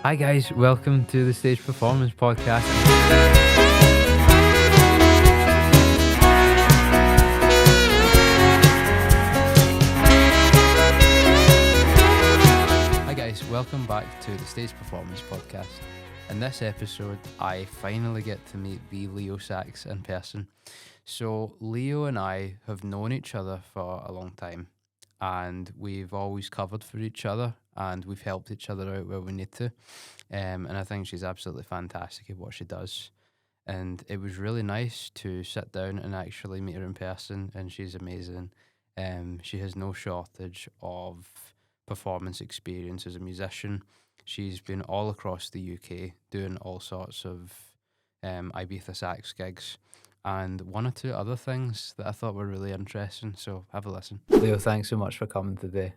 Hi guys, welcome to the Stage Performance Podcast. Hi guys, welcome back to the Stage Performance Podcast. In this episode, I finally get to meet the Leo SAX in person. So Leo and I have known each other for a long time, and we've always covered for each other, and we've helped each other out where we need to. And I think she's absolutely fantastic at what she does. And it was really nice to sit down and actually meet her in person, and she's amazing. She has no shortage of performance experience as a musician. She's been all across the UK doing all sorts of IBIZA SAX gigs, and one or two other things that I thought were really interesting. So have a listen. Leo, thanks so much for coming today.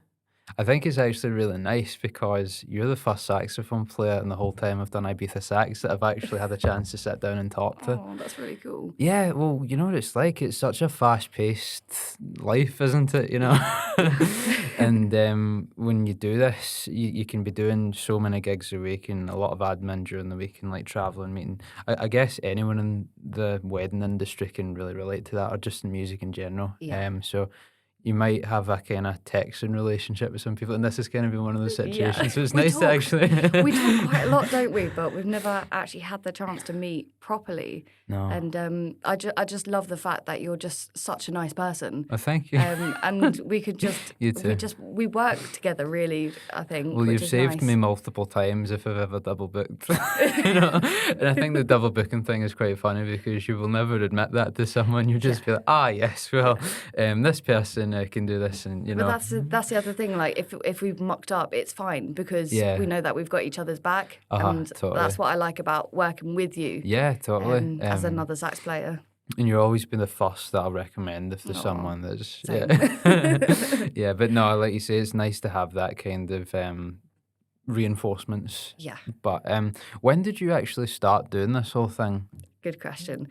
I think it's actually really nice because you're the first saxophone player in the whole time I've done IBIZA SAX that I've actually had a chance to sit down and talk to. Oh, that's really cool. Yeah, well, you know what it's like? It's such a fast-paced life, isn't it? You know? And when you do this, you can be doing so many gigs a week and a lot of admin during the week and like traveling, meeting. I guess anyone in the wedding industry can really relate to that, or just in music in general. Yeah. So you might have a kind of texting relationship with some people, and this is kind of been one of those situations. Yeah. So it's We nice talk. to actually. We talk quite a lot, don't we? But we've never actually had the chance to meet properly. No. And I just love the fact that you're just such a nice person. Oh, thank you. And we could just You too. we work together really, I think. Well, which you've is saved nice. me multiple times if I've ever double booked. You know, and I think the double booking thing is quite funny because you will never admit that to someone. You just be like, yes, well, this person can do this, and you know. But that's the other thing. Like if we've mucked up, it's fine because Yeah. we know that we've got each other's back, and totally. that's what I like about working with you. Yeah, totally. As another sax player. And you've always been the first that I'll recommend if there's Aw, someone that's same. yeah. But no, like you say, it's nice to have that kind of reinforcements. Yeah. But when did you actually start doing this whole thing? Good question.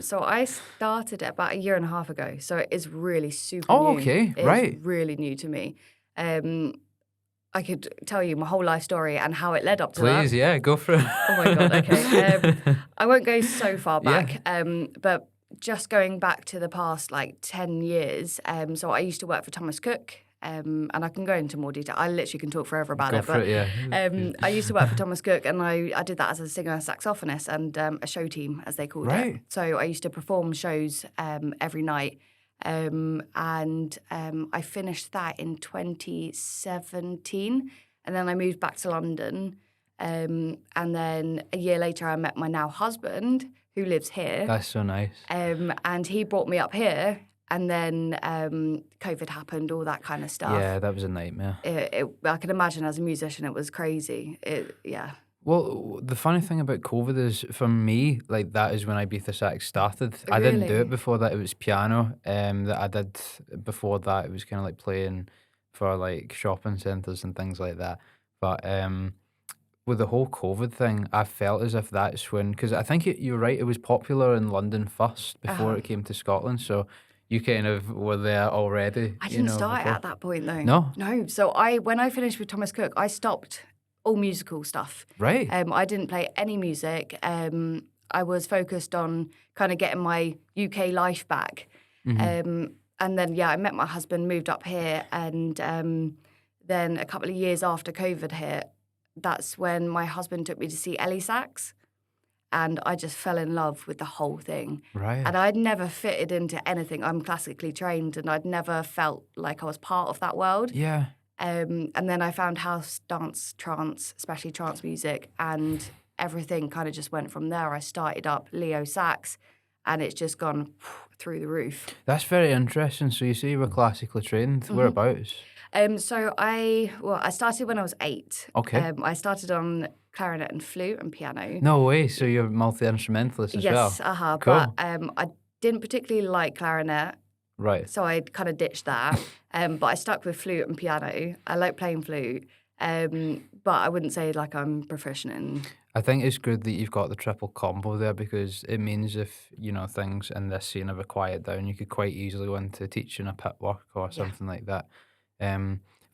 So I started it about 1.5 years ago. So it is really super Oh, new. okay, It's right. really new to me. I could tell you my whole life story and how it led up to Please, that. yeah, go for it. Oh my God, okay. I won't go so far Yeah. back, but just going back to the past like 10 years. So I used to work for Thomas Cook, and I can go into more detail. I literally can talk forever about Go it. for it, yeah. I used to work for Thomas Cook, and I did that as a singer-saxophonist and a show team, as they called Right. it. So I used to perform shows every night. And I finished that in 2017, and then I moved back to London. And then a year later, I met my now husband, who lives here. That's so nice. And he brought me up here, and then COVID happened, all that kind of stuff. Yeah, that was a nightmare. I can imagine as a musician, it was crazy. Yeah. Well, the funny thing about COVID is, for me, like that is when IBIZA SAX started. I didn't do Really? it before that. It was piano that I did before that. It was kind of like playing for like shopping centres and things like that. But with the whole COVID thing, I felt as if that's when, because I think you're right, it was popular in London first before Uh-huh. it came to Scotland. So you kind of were there already. I you didn't know, start before. at that point, though. No? No. So when I finished with Thomas Cook, I stopped all musical stuff. Right. I didn't play any music. I was focused on kind of getting my UK life back. Mm-hmm. And then, I met my husband, moved up here, and then a couple of years after COVID hit, that's when my husband took me to see SAX, and I just fell in love with the whole thing. Right. And I'd never fitted into anything. I'm classically trained, and I'd never felt like I was part of that world. Yeah. And then I found house, dance, trance, especially trance music, and everything kind of just went from there. I started up Leo SAX, and it's just gone through the roof. That's very interesting. So you say you were classically trained. Whereabouts? So I started when I was 8. Okay. I started on clarinet and flute and piano. No way. So you're multi-instrumentalist as well? Yes, Cool. But I didn't particularly like clarinet, Right. so I kind of ditched that. But I stuck with flute and piano. I like playing flute, but I wouldn't say like I'm proficient in. I think it's good that you've got the triple combo there because it means if, you know, things in this scene ever quiet down, you could quite easily go into teaching a pit work or something like that.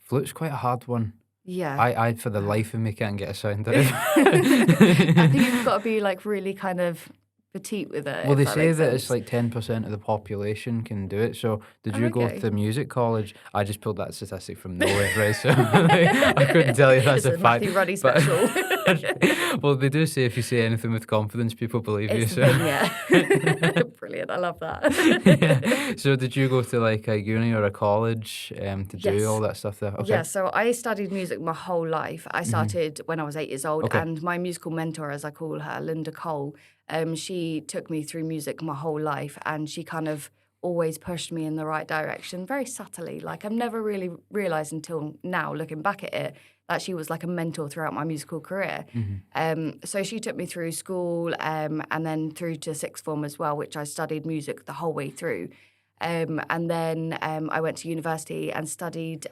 Flute's quite a hard one. Yeah. I for the life of me can't get a sound out of it. I think you've got to be like really kind of petite with it. Well, if they that say makes that sense. it's like 10% of the population can do it. So, did you go Okay. to music college? I just pulled that statistic from nowhere, right? So, I couldn't tell you that's It's a a fact. Matthew Ruddy but- special. well, they do say if you say anything with confidence, people believe you. It's the So. thing, yeah. Brilliant. I love that. Yeah. So, did you go to like a uni or a college to do Yes. all that stuff there? Okay. Yeah, so I studied music my whole life. I started when I was 8 years old, Okay. and my musical mentor, as I call her, Linda Cole, she took me through music my whole life, and she kind of always pushed me in the right direction, very subtly. Like I've never really realised until now, looking back at it, that she was like a mentor throughout my musical career. So she took me through school and then through to sixth form as well, which I studied music the whole way through. And then I went to university and studied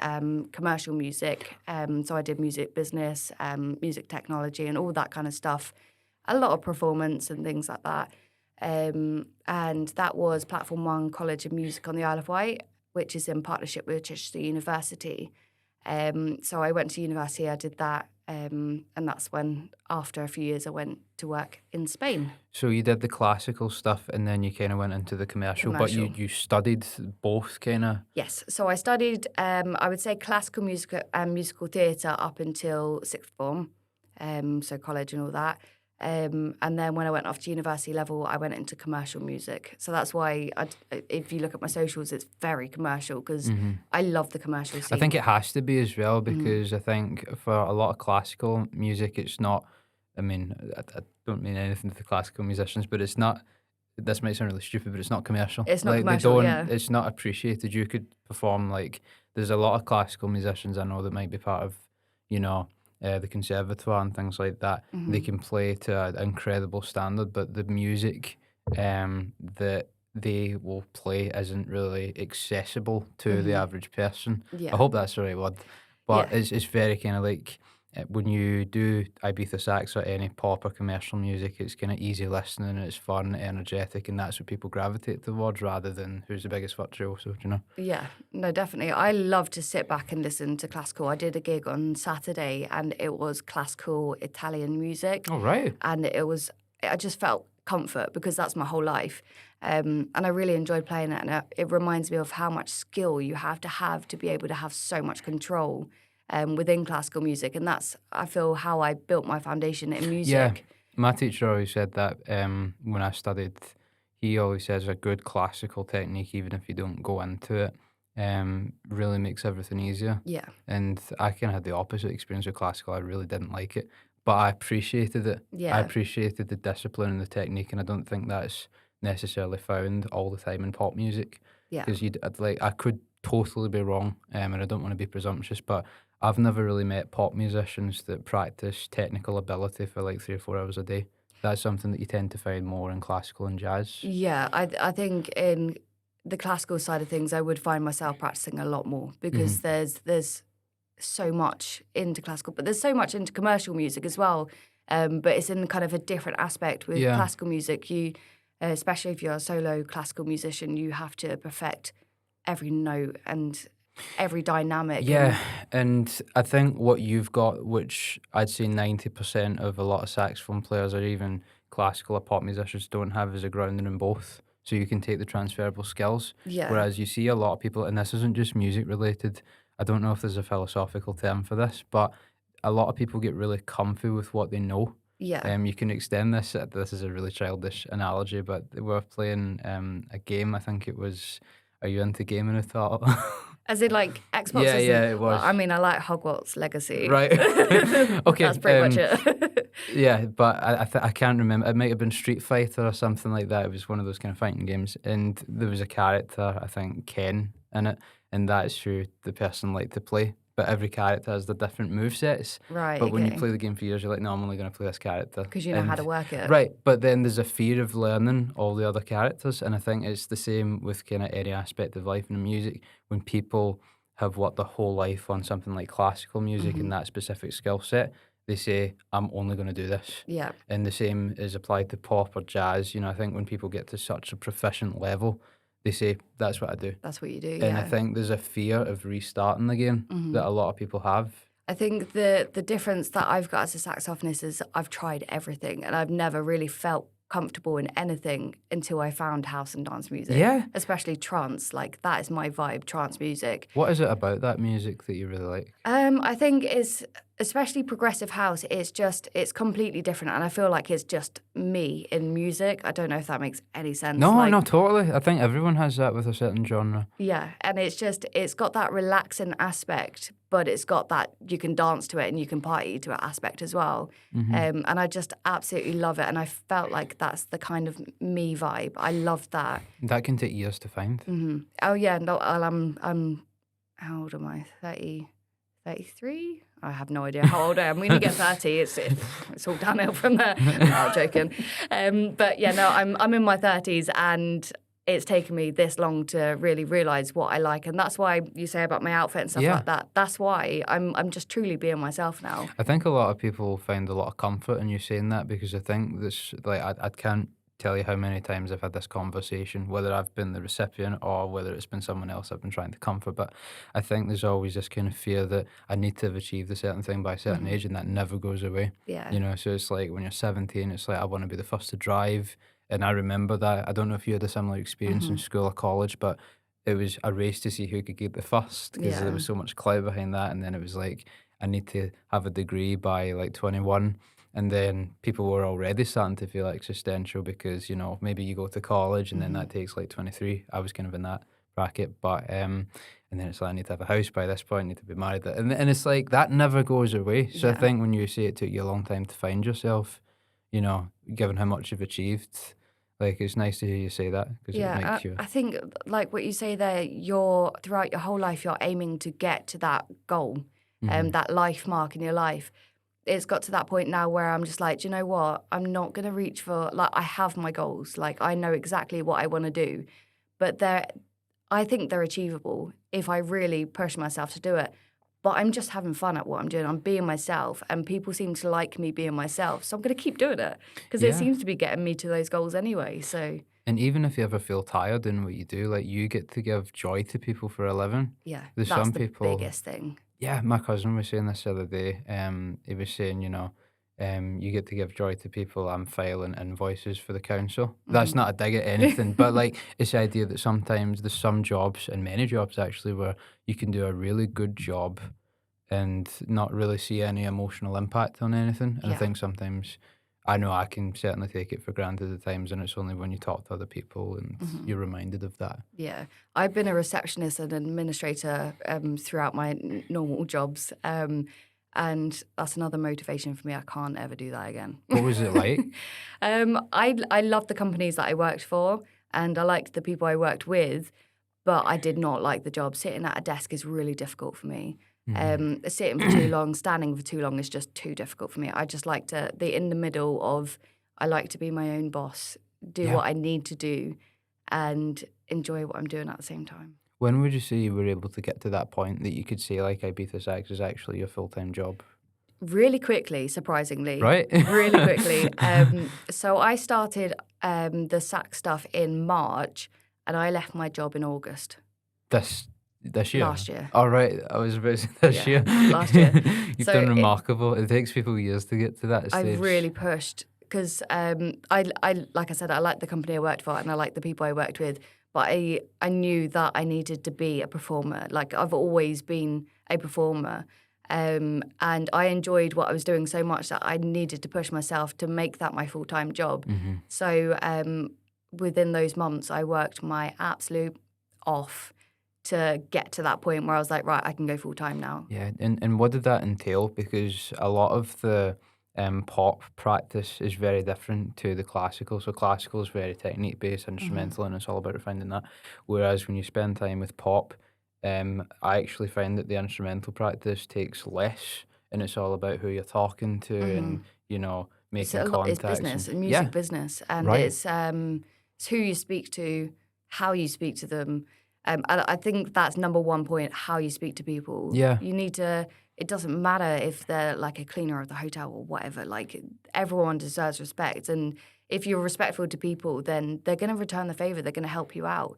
commercial music. So I did music business, music technology, and all that kind of stuff. A lot of performance and things like that. And that was Platform One College of Music on the Isle of Wight, which is in partnership with Chichester University. So I went to university, I did that. And that's when, after a few years, I went to work in Spain. So you did the classical stuff and then you kind of went into the commercial, but you studied both kind of? Yes. So I studied, I would say, classical music and musical theatre up until sixth form, so college and all that. And then when I went off to university level, I went into commercial music. So that's why, if you look at my socials, it's very commercial because I love the commercial scene. I think it has to be as well because I think for a lot of classical music, it's not, I mean, I don't mean anything to the classical musicians, but it's not, this might sound really stupid, but it's not commercial. It's not like, commercial, they don't, yeah. It's not appreciated. You could perform like, there's a lot of classical musicians I know that might be part of, you know, the conservatoire and things like that. They can play to an incredible standard, but the music that they will play isn't really accessible to the average person. Yeah. I hope that's the right word. But Yeah. it's very kind of like when you do IBIZA SAX or any pop or commercial music, it's kind of easy listening and it's fun, energetic, and that's what people gravitate towards rather than who's the biggest virtuoso, do you know? Yeah, no, definitely. I love to sit back and listen to classical. I did a gig on Saturday and it was classical Italian music. Oh, right. And I just felt comfort because that's my whole life. And I really enjoyed playing it. And it reminds me of how much skill you have to be able to have so much control within classical music. And that's, I feel, how I built my foundation in music. Yeah, my teacher always said that when I studied, he always says a good classical technique, even if you don't go into it, really makes everything easier. Yeah. And I kind of had the opposite experience with classical. I really didn't like it, but I appreciated it. Yeah. I appreciated the discipline and the technique, and I don't think that's necessarily found all the time in pop music. Yeah. Because I could totally be wrong, and I don't want to be presumptuous, but I've never really met pop musicians that practice technical ability for like 3 or 4 hours a day. That's something that you tend to find more in classical and jazz. Yeah, I think in the classical side of things, I would find myself practicing a lot more because there's so much into classical, but there's so much into commercial music as well. But it's in kind of a different aspect with classical music. You, especially if you're a solo classical musician, you have to perfect every note and every dynamic. Yeah, and I think what you've got, which I'd say 90% of a lot of saxophone players or even classical or pop musicians don't have, is a grounding in both. So you can take the transferable skills. Yeah. Whereas you see a lot of people, and this isn't just music related, I don't know if there's a philosophical term for this, but a lot of people get really comfy with what they know. Yeah. You can extend this. This is a really childish analogy, but we were playing a game. I think it was. Are you into gaming at all? As in like Xbox? Yeah, it was. I mean, I like Hogwarts Legacy. Right. Okay. That's pretty much it. Yeah, but I can't remember. It might have been Street Fighter or something like that. It was one of those kind of fighting games, and there was a character, I think Ken, in it, and that's who the person liked to play. But every character has the different movesets. Right. But when you okay. play the game for years, you're like, no, I'm only going to play this character. Because you know how to work it. Right, but then there's a fear of learning all the other characters, and I think it's the same with kind of any aspect of life and music. When people have worked their whole life on something like classical music and that specific skill set, they say, I'm only going to do this. Yeah. And the same is applied to pop or jazz. You know, I think when people get to such a proficient level, they say, that's what I do. That's what you do, And I think there's a fear of restarting the game that a lot of people have. I think the difference that I've got as a saxophonist is I've tried everything and I've never really felt comfortable in anything until I found house and dance music. Yeah. Especially trance. Like, that is my vibe, trance music. What is it about that music that you really like? I think it's, especially progressive house, it's completely different. And I feel like it's just me in music. I don't know if that makes any sense. No, totally. I think everyone has that with a certain genre. Yeah, and it's got that relaxing aspect, but it's got that you can dance to it and you can party to it aspect as well. And I just absolutely love it. And I felt like that's the kind of me vibe. I love that. That can take years to find. Oh yeah, no, I'm how old am I? 33? I have no idea how old I am. When you get 30, it's all downhill from there. No, I'm joking. But yeah, no, I'm in my 30s and it's taken me this long to really realise what I like. And that's why you say about my outfit and stuff like that. That's why I'm just truly being myself now. I think a lot of people find a lot of comfort in you saying that, because I think this, like, I can't tell you how many times I've had this conversation, whether I've been the recipient or whether it's been someone else I've been trying to comfort. But I think there's always this kind of fear that I need to have achieved a certain thing by a certain age, and that never goes away. Yeah. You know, so it's like when you're 17, it's like, I want to be the first to drive. And I remember that. I don't know if you had a similar experience in school or college, but it was a race to see who could get the first, because there was so much clout behind that. And then it was like, I need to have a degree by like 21. And then people were already starting to feel existential because, you know, maybe you go to college and then that takes like 23. I was kind of in that bracket. But, and then it's like, I need to have a house by this point, I need to be married. And it's like, that never goes away. So I think when you say it took you a long time to find yourself, you know, given how much you've achieved, like, it's nice to hear you say that, because it makes you... I think, like what you say there, throughout your whole life, you're aiming to get to that goal, that life mark in your life. It's got to that point now where I'm just like, do you know what? I'm not going to reach for, like, I have my goals. Like, I know exactly what I want to do. But I think they're achievable if I really push myself to do it. But I'm just having fun at what I'm doing. I'm being myself, and people seem to like me being myself. So I'm going to keep doing it, because it seems to be getting me to those goals anyway. So. And even if you ever feel tired in what you do, like, you get to give joy to people for a living. Yeah, There's that's some the people, biggest thing. Yeah, my cousin was saying this the other day. He was saying, you know, you get to give joy to people. I'm filing invoices for the council. That's not a dig at anything, but like, it's the idea that sometimes there's some jobs, and many jobs actually, where you can do a really good job and not really see any emotional impact on anything. And I think sometimes, I know I can certainly take it for granted at times, and it's only when you talk to other people and you're reminded of that. Yeah. I've been a receptionist and administrator throughout my normal jobs, and that's another motivation for me. I can't ever do that again. What was it like? I loved the companies that I worked for, and I liked the people I worked with, but I did not like the job. Sitting at a desk is really difficult for me. Sitting for too long, standing for too long is just too difficult for me. I just like to be in the middle of, I like to be my own boss, do what I need to do, and enjoy what I'm doing at the same time. When would you say you were able to get to that point that you could say, like, IBIZA SAX is actually your full-time job? Really quickly, surprisingly. Right? Really quickly. So I started the SAX stuff in March, and I left my job in August. This year? Last year. Oh, right. I was about to say this year. Last year. You've done remarkable. It takes people years to get to that stage. I've really pushed, because I like I said, I liked the company I worked for and I liked the people I worked with, but I knew that I needed to be a performer. Like, I've always been a performer, and I enjoyed what I was doing so much that I needed to push myself to make that my full-time job. So within those months, I worked my absolute off to get to that point where I was like, right, I can go full-time now. Yeah, and what did that entail? Because a lot of the pop practice is very different to the classical. So classical is very technique-based, instrumental, and it's all about refining that. Whereas when you spend time with pop, I actually find that the instrumental practice takes less, and it's all about who you're talking to and, you know, making contacts. It's business, and music business. And it's who you speak to, how you speak to them. I think that's number one point, how you speak to people. Yeah. You need to, it doesn't matter if they're like a cleaner of the hotel or whatever, like, everyone deserves respect. And if you're respectful to people, then they're going to return the favor, they're going to help you out.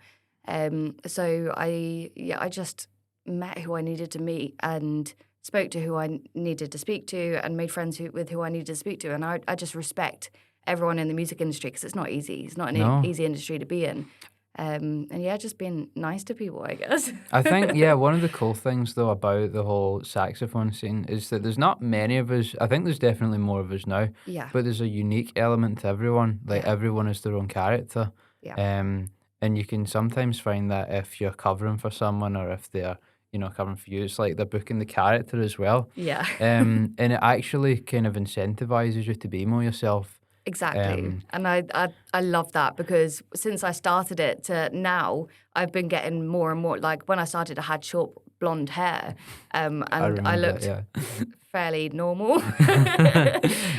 So I just met who I needed to meet and spoke to who I needed to speak to, and made friends with who I needed to speak to. And I just respect everyone in the music industry because it's not easy. It's not an easy industry to be in. And yeah, just being nice to people, I guess. I think, yeah, one of the cool things, though, about the whole saxophone scene is that there's not many of us. I think there's definitely more of us now. Yeah. But there's a unique element to everyone. Like, everyone is their own character. Yeah. And you can sometimes find that if you're covering for someone or if they're, covering for you, it's like they're booking the character as well. Yeah. And it actually kind of incentivizes you to be more yourself. Exactly. And I love that because since I started it to now, I've been getting more and more. Like when I started, I had short blonde hair and I looked fairly normal.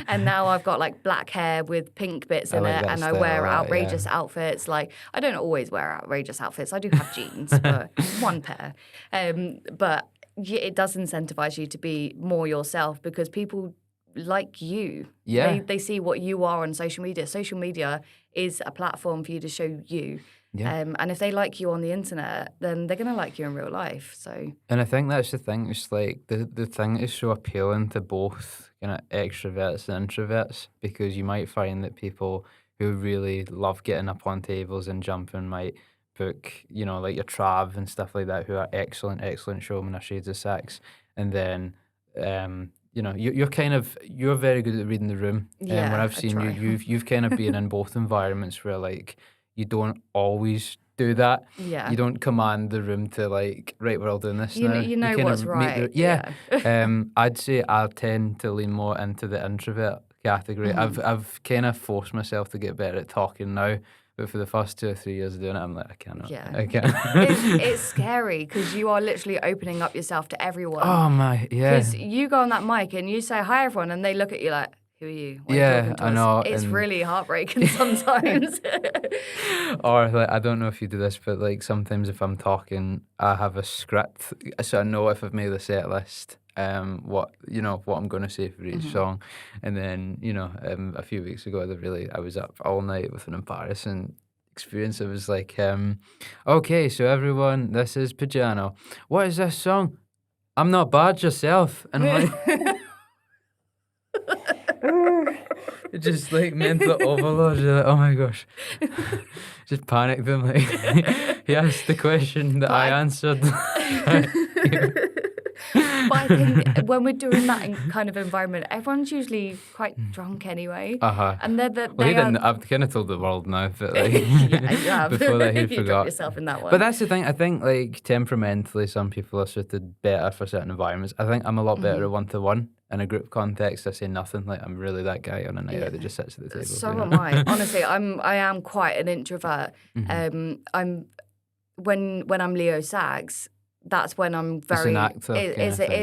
And now I've got like black hair with pink bits in it and I wear outrageous outfits. Like I don't always wear outrageous outfits. I do have jeans, but one pair. But it does incentivize you to be more yourself because people like you. Yeah. They see what you are on social media. Social media is a platform for you to show you. Yeah. And if they like you on the internet, then they're going to like you in real life. So. And I think that's the thing. It's like the thing is so appealing to both kind of extroverts and introverts because you might find that people who really love getting up on tables and jumping might book, like your Trav and stuff like that, who are excellent showmen or shades of sax. And then, you're very good at reading the room. Yeah, when I've seen you've kind of been in both environments where like you don't always do that. Yeah. You don't command the room to like, right, we're all doing this now. You know what's right. I'd say I tend to lean more into the introvert category. Mm-hmm. I've kind of forced myself to get better at talking now. But for the first 2 or 3 years of doing it, I'm like, I cannot. Yeah. I can't. It's scary because you are literally opening up yourself to everyone. Oh, my, yeah. Because you go on that mic and you say hi, everyone, and they look at you like, who are you? Why are you talking to I us? know. It's really heartbreaking sometimes. Or, like, I don't know if you do this, but, like, sometimes if I'm talking, I have a script. So I know if I've made a set list, what I'm going to say for each song. And then, a few weeks ago, I was up all night with an embarrassing experience. It was like, okay, so everyone, this is Piano. What is this song? I'm Not Bad Yourself. And I'm like... It's just like mental overload. You're like, oh my gosh. Just panicked him. Like, he asked the question that I answered. But I think when we're doing that kind of environment, everyone's usually quite drunk anyway. And I've kind of told the world now, but like, yeah, you have. before that he You forgot. dropped yourself in that one. But that's the thing. I think like temperamentally, some people are suited better for certain environments. I think I'm a lot better at one-to-one. In a group context, I say nothing. Like I'm really that guy on a night out that just sits at the table. So am I. Honestly, I am quite an introvert. I'm when I'm Leo Sags. That's when I'm very. It's an act. It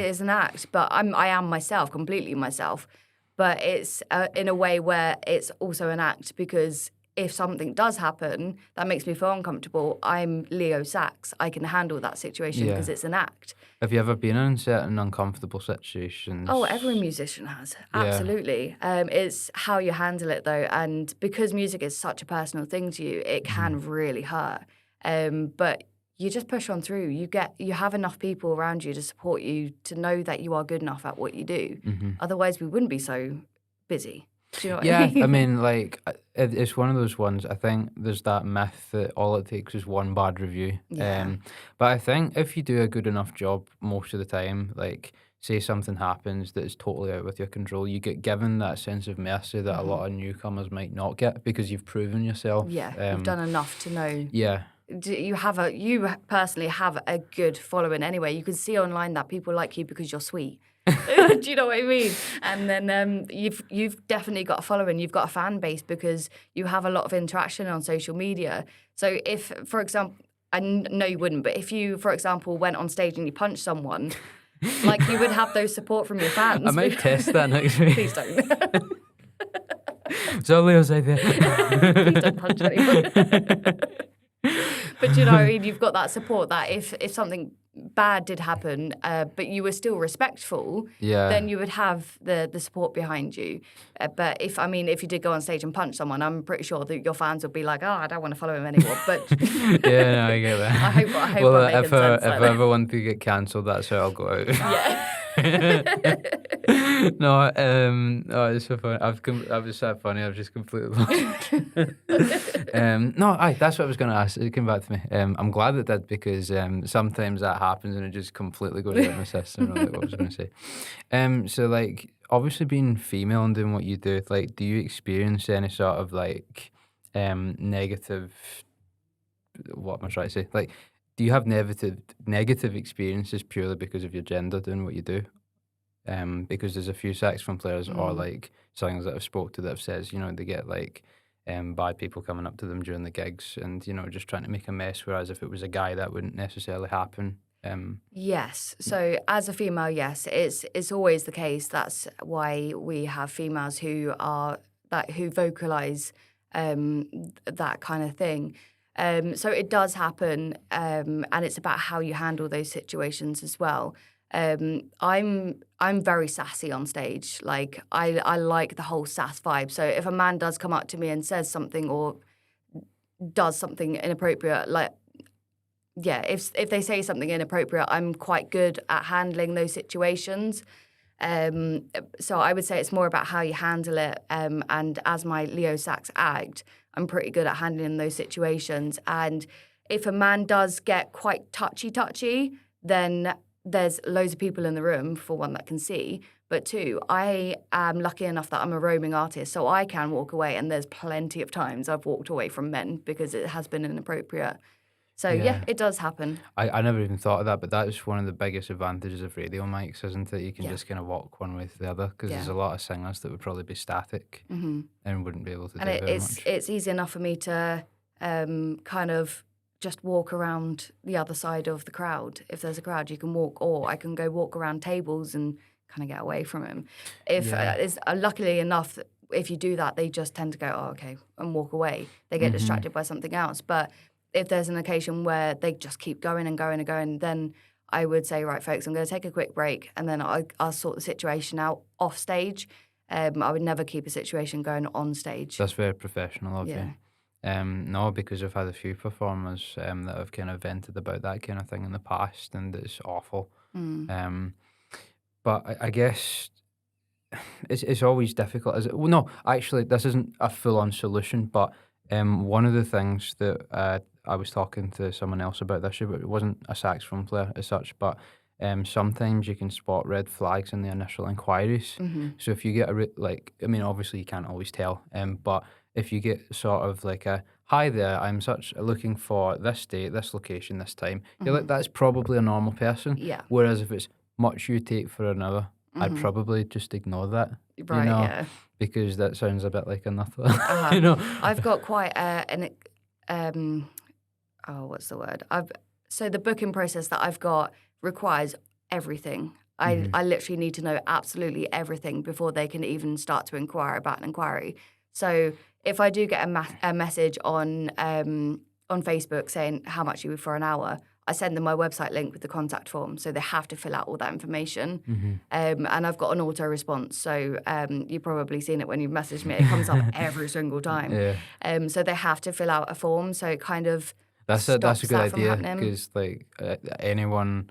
is an act, but I am myself, completely myself. But it's in a way where it's also an act because if something does happen that makes me feel uncomfortable, I'm Leo Sax. I can handle that situation because it's an act. Have you ever been in certain uncomfortable situations? Oh, every musician has. Absolutely. It's how you handle it, though. And because music is such a personal thing to you, it can really hurt. But you just push on through. You have enough people around you to support you to know that you are good enough at what you do. Otherwise, we wouldn't be so busy. Do you know what I mean? I mean, like, it's one of those ones. I think there's that myth that all it takes is one bad review. But I think if you do a good enough job most of the time, like, say something happens that is totally out with your control, you get given that sense of mercy that a lot of newcomers might not get because you've proven yourself. Yeah, you've done enough to know. Yeah. You personally have a good following anyway. You can see online that people like you because you're sweet. Do you know what I mean? And then you've definitely got a following. You've got a fan base because you have a lot of interaction on social media. So if, for example, I know you wouldn't, but if you, for example, went on stage and you punched someone, like you would have those support from your fans. I might test that next week. Please don't. So Leo's idea. Please don't punch anyone. But you know what I mean? You've got that support that if something bad did happen, but you were still respectful, then you would have the support behind you. But if you did go on stage and punch someone, I'm pretty sure that your fans would be like, oh, I don't want to follow him anymore. But yeah, no, I get that. I hope well, I'm making if sense I ever want to get cancelled, that's how I'll go out. Yeah. No, oh, it's so funny. That was so funny. I've just completely lost. No, that's what I was going to ask. It came back to me. I'm glad it did because sometimes that happens and it just completely goes out of my system. Like what I was going to say. So like obviously being female and doing what you do, like, do you experience any sort of like negative? What am I trying to say? Like, do you have negative experiences purely because of your gender doing what you do? Because there's a few saxophone players or like singers that I've spoke to that have says, you know, they get like bad people coming up to them during the gigs and, you know, just trying to make a mess, whereas if it was a guy that wouldn't necessarily happen. Yes. So as a female, yes, it's always the case. That's why we have females who vocalize that kind of thing. So it does happen, and it's about how you handle those situations as well. I'm very sassy on stage. Like I like the whole sass vibe. So if a man does come up to me and says something or does something inappropriate, like if they say something inappropriate, I'm quite good at handling those situations. So I would say it's more about how you handle it. And as my Leo Sax act, I'm pretty good at handling those situations. And if a man does get quite touchy, then there's loads of people in the room, for one, that can see. But two, I am lucky enough that I'm a roaming artist, so I can walk away. And there's plenty of times I've walked away from men because it has been inappropriate. So, yeah, it does happen. I never even thought of that, but that is one of the biggest advantages of radio mics, isn't it? You can just kind of walk one way to the other, because there's a lot of singers that would probably be static and wouldn't be able to do very much. It's easy enough for me to kind of just walk around the other side of the crowd. If there's a crowd, you can walk, or I can go walk around tables and kind of get away from him. Luckily enough, if you do that, they just tend to go, oh, okay, and walk away. They get distracted by something else. But if there's an occasion where they just keep going and going and going, then I would say, right, folks, I'm going to take a quick break, and then I'll sort the situation out off stage. I would never keep a situation going on stage. That's very professional of you. No, because I've had a few performers that have kind of vented about that kind of thing in the past, and it's awful. But I guess it's always difficult. Well, no, actually, this isn't a full-on solution, but one of the things that I was talking to someone else about this year, but it wasn't a saxophone player as such, but sometimes you can spot red flags in the initial inquiries. So if you get obviously you can't always tell, but if you get sort of like a, hi there, I'm looking for this date, this location, this time, you're like, that's probably a normal person. Yeah. Whereas if it's much you take for another, I'd probably just ignore that. Right, you know, yeah. Because that sounds a bit like another. You know, I've got quite what's the word? So the booking process that I've got requires everything. I literally need to know absolutely everything before they can even start to inquire about an inquiry. So if I do get a message on Facebook saying how much you would for an hour, I send them my website link with the contact form, so they have to fill out all that information. And I've got an auto response, so you've probably seen it when you message me. It comes up every single time. Yeah. So they have to fill out a form, so it kind of that's a good idea, happening. because like anyone,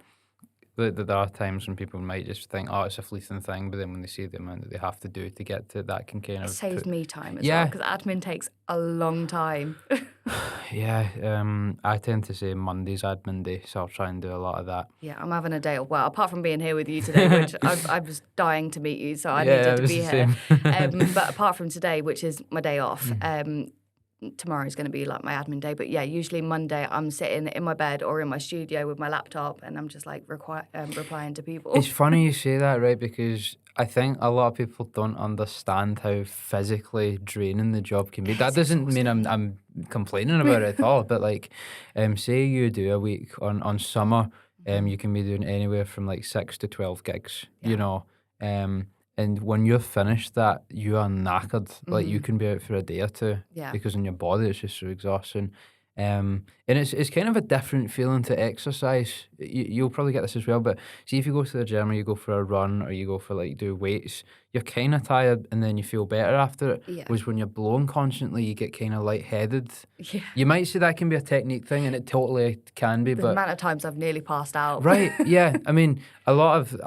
there are times when people might just think, oh, it's a fleeting thing, but then when they see the amount that they have to do to get to that, can kind of saves me time as well, because admin takes a long time. I tend to say Monday's admin day, so I'll try and do a lot of that. Yeah, I'm having a day off. Well, apart from being here with you today, which I was dying to meet you, so I needed to be here. But apart from today, which is my day off, tomorrow is going to be like my admin day. But yeah, usually Monday I'm sitting in my bed or in my studio with my laptop, and I'm just like replying to people. It's funny you say that, right? Because I think a lot of people don't understand how physically draining the job can be. That doesn't mean I'm complaining about it at all, but like, say you do a week on summer, you can be doing anywhere from like 6 to 12 gigs, you know, and when you're finished that, you are knackered. Like you can be out for a day or two because in your body it's just so exhausting. And it's kind of a different feeling to exercise. You'll probably get this as well, but see if you go to the gym or you go for a run or you go for like do weights, you're kind of tired and then you feel better after it. Yeah. Whereas when you're blowing constantly, you get kind of lightheaded. Yeah. You might say that can be a technique thing, and it totally can be, The but amount of times I've nearly passed out. right, yeah. I mean, I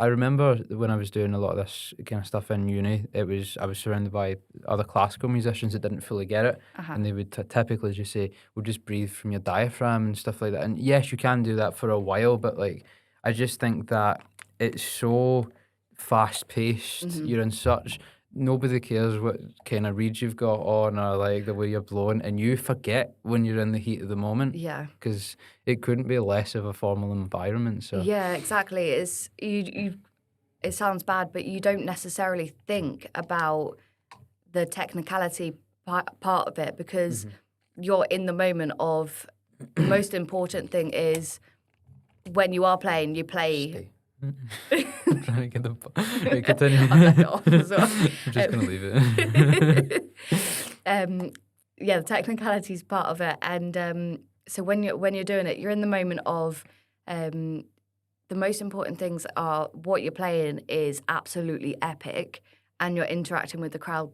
remember when I was doing a lot of this kind of stuff in uni, I was surrounded by other classical musicians that didn't fully get it. And they would typically just say, well, just breathe from your diaphragm and stuff like that. And yes, you can do that for a while, but like, I just think that it's so fast paced. You're in such, nobody cares what kind of reeds you've got on or like the way you're blowing, and you forget when you're in the heat of the moment. Yeah. Because it couldn't be less of a formal environment. So Yeah, exactly. It's you. It sounds bad, but you don't necessarily think about the technicality part of it because you're in the moment of. The most important thing is when you are playing, you play. I'm trying to get the continue. I've left it off as well. I'm just gonna leave it. Yeah, the technicality is part of it, and so when you're doing it, you're in the moment of. The most important things are what you're playing is absolutely epic, and you're interacting with the crowd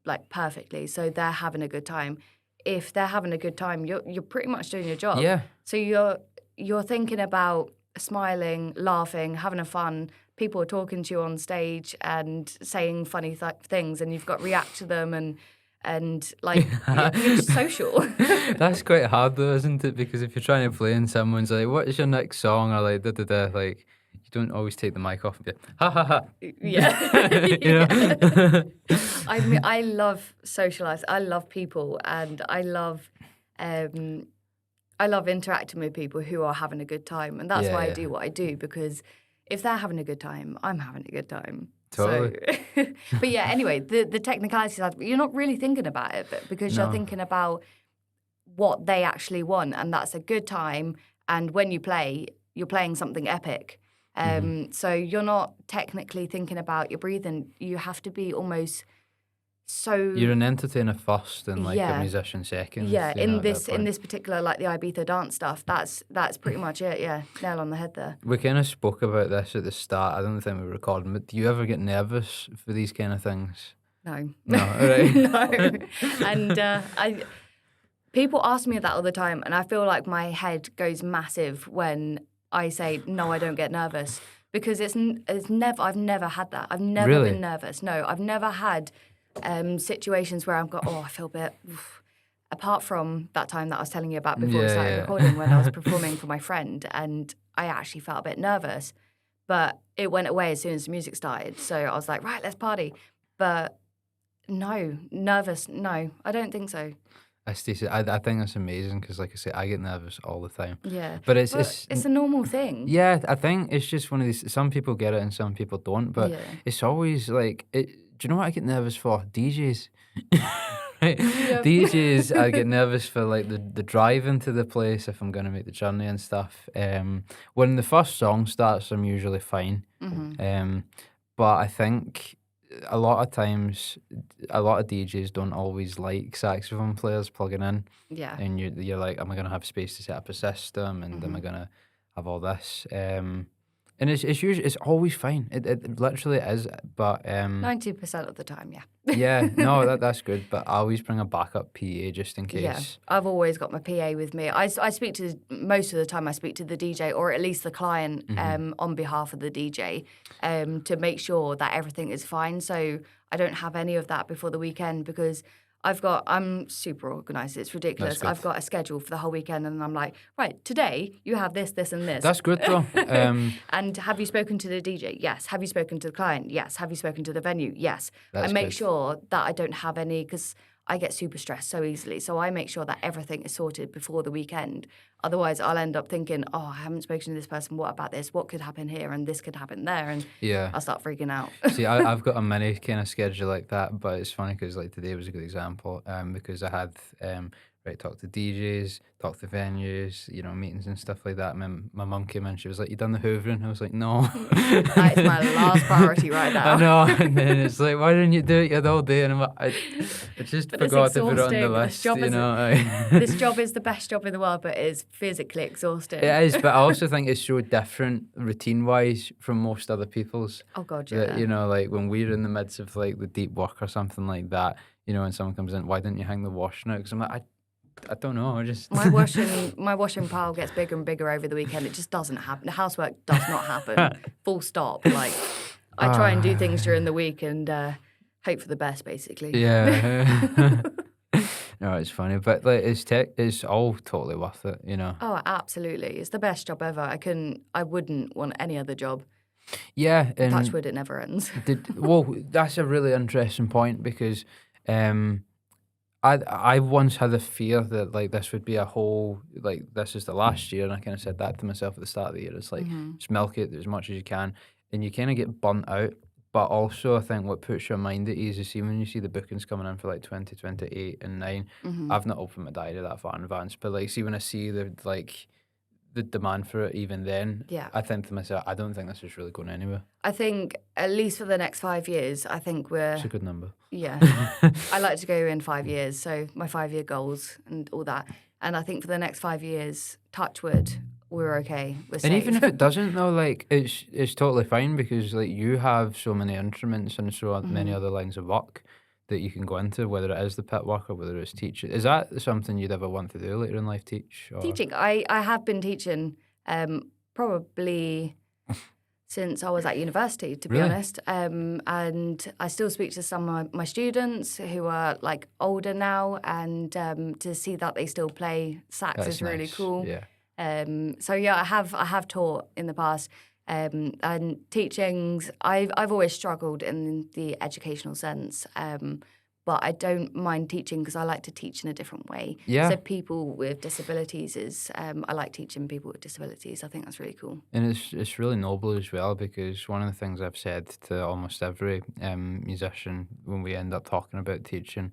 like perfectly, so they're having a good time. If they're having a good time, you're pretty much doing your job. Yeah. So you're thinking about smiling, laughing, having a fun. People are talking to you on stage and saying funny things, and you've got to react to them and like you're just social. That's quite hard though, isn't it? Because if you're trying to play and someone's like, "What is your next song?" or like like you don't always take the mic off and be ha ha ha. Yeah. You know? I mean, I love socialize. I love people, and I love interacting with people who are having a good time, and that's why I do what I do, because if they're having a good time, I'm having a good time. Totally. So, but yeah, anyway, the technicalities, you're not really thinking about it, but because you're thinking about what they actually want, and that's a good time. And when you play, you're playing something epic. So you're not technically thinking about your breathing. You have to be almost so. You're an entertainer first and like a musician second. Yeah, you know, in this particular, like the IBIZA dance stuff, that's pretty much it. Yeah, nail on the head there. We kind of spoke about this at the start. I don't think we were recording, but do you ever get nervous for these kind of things? No. No, right? No. And people ask me that all the time, and I feel like my head goes massive when I say no, I don't get nervous, because it's never. I've never had that. I've never been nervous. No, I've never had situations where I've got, I feel a bit. Oof. Apart from that time that I was telling you about before we started recording, when I was performing for my friend, and I actually felt a bit nervous, but it went away as soon as the music started. So I was like, right, let's party. But no, nervous, no, I don't think so. I think that's amazing because, like I say, I get nervous all the time. Yeah, but it's a normal thing. Yeah, I think it's just one of these. Some people get it and some people don't. But it's always like, do you know what I get nervous for? DJs. Right? Yep. DJs, I get nervous for like the drive into the place if I'm going to make the journey and stuff. When the first song starts, I'm usually fine. But I think a lot of times, a lot of DJs don't always like saxophone players plugging in. Yeah. And you're like, am I going to have space to set up a system? And am I going to have all this? And it's usually, it's always fine. It literally is. But 90% of the time, yeah. Yeah, no, that's good. But I always bring a backup PA just in case. Yeah, I've always got my PA with me. I speak to, most of the time I speak to the DJ, or at least the client on behalf of the DJ, to make sure that everything is fine. So I don't have any of that before the weekend, because I'm super organised. It's ridiculous. I've got a schedule for the whole weekend, and I'm like, right, today you have this, this, and this. That's good though. And have you spoken to the DJ? Yes. Have you spoken to the client? Yes. Have you spoken to the venue? Yes. That's I make good. sure that I don't have any, because I get super stressed so easily. So I make sure that everything is sorted before the weekend. Otherwise, I'll end up thinking, I haven't spoken to this person. What about this? What could happen here? And this could happen there. And I'll start freaking out. See, I've got a mini kind of schedule like that, but it's funny because like today was a good example, because I had, right? Talk to DJs, talk to venues, meetings and stuff like that. And then my mum came in, she was like, "You done the hoovering?" I was like, "No." That is my last priority right now. I know. And then it's like, "Why didn't you do it? You had all day." And I'm like, I just But it's forgot to put it on the exhausting. list. This job is the best job in the world, but it's physically exhausting. It is, but I also think it's so different routine-wise from most other people's. Oh God, yeah. That, like when we're in the midst of like the deep work or something like that, and someone comes in, "Why didn't you hang the washing out?" Because I'm like, I don't know. I just my washing pile gets bigger and bigger over the weekend. It just doesn't happen. The housework does not happen. Full stop. Like I try and do things during the week and hope for the best, basically. Yeah. No, it's funny, but like it's all totally worth it, Oh, absolutely. It's the best job ever. I wouldn't want any other job. Yeah, and Touch wood, it never ends. well, that's a really interesting point because I once had a fear that like this would be a whole like this is the last year, and I kind of said that to myself at the start of the year. It's like just milk it as much as you can, and you kind of get burnt out. But also, I think what puts your mind at ease is see when you see the bookings coming in for like 2028 and 9. I've not opened my diary that far in advance, but like see when I see the demand for it even then, I think to myself, I don't think this is really going anywhere. I think at least for the next 5 years, I think It's a good number. Yeah. I like to go in 5 years, so my 5-year goals and all that. And I think for the next 5 years, touch wood, we're okay. We're safe. And even if it doesn't, though, like it's totally fine because like you have so many instruments and so many other lines of work that you can go into, whether it is the pit work or whether it's teaching. Is that something you'd ever want to do later in life, teach? Or? Teaching. I have been teaching probably since I was at university, to be honest. And I still speak to some of my students who are like older now, and to see that they still play sax is really cool. Yeah. So yeah, I have taught in the past. And teachings, I've always struggled in the educational sense, but I don't mind teaching because I like to teach in a different way. Yeah. So people with disabilities I like teaching people with disabilities. I think that's really cool. And it's really noble as well because one of the things I've said to almost every musician when we end up talking about teaching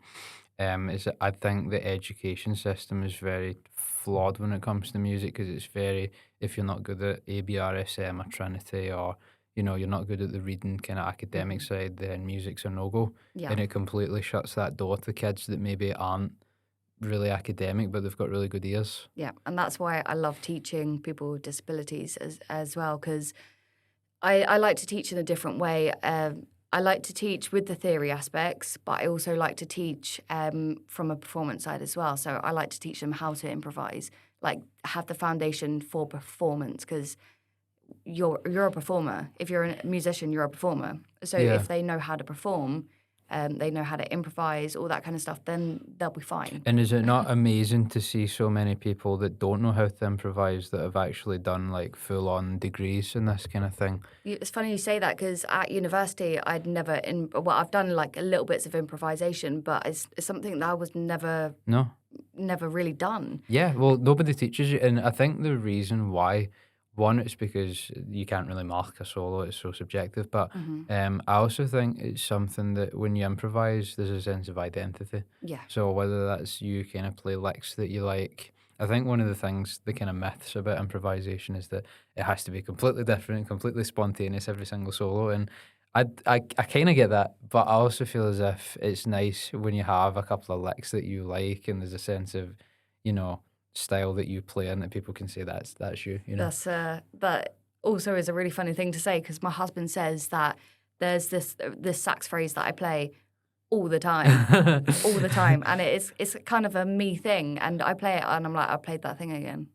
is that I think the education system is very flawed when it comes to music because it's very, if you're not good at ABRSM or Trinity or, you're not good at the reading kind of academic side, then music's a no-go. Yeah. And it completely shuts that door to kids that maybe aren't really academic, but they've got really good ears. Yeah, and that's why I love teaching people with disabilities as well because I like to teach in a different way. I like to teach with the theory aspects, but I also like to teach from a performance side as well. So I like to teach them how to improvise, like have the foundation for performance because you're a performer. If you're a musician, you're a performer. So if they know how to perform, they know how to improvise, all that kind of stuff, then they'll be fine. And is it not amazing to see so many people that don't know how to improvise that have actually done like full-on degrees in this kind of thing? It's funny you say that because at university I've done like a little bits of improvisation, but it's something that I was never really done. Yeah, well, nobody teaches you, and I think the reason why. One, it's because you can't really mark a solo, it's so subjective, but I also think it's something that when you improvise, there's a sense of identity. Yeah. So whether that's you kind of play licks that you like, I think one of the things, the kind of myths about improvisation is that it has to be completely different, completely spontaneous every single solo, and I kind of get that, but I also feel as if it's nice when you have a couple of licks that you like and there's a sense of, style that you play in that people can say that's you. That also is a really funny thing to say because my husband says that there's this sax phrase that I play all the time, and it's kind of a me thing, and I play it and I'm like, I played that thing again.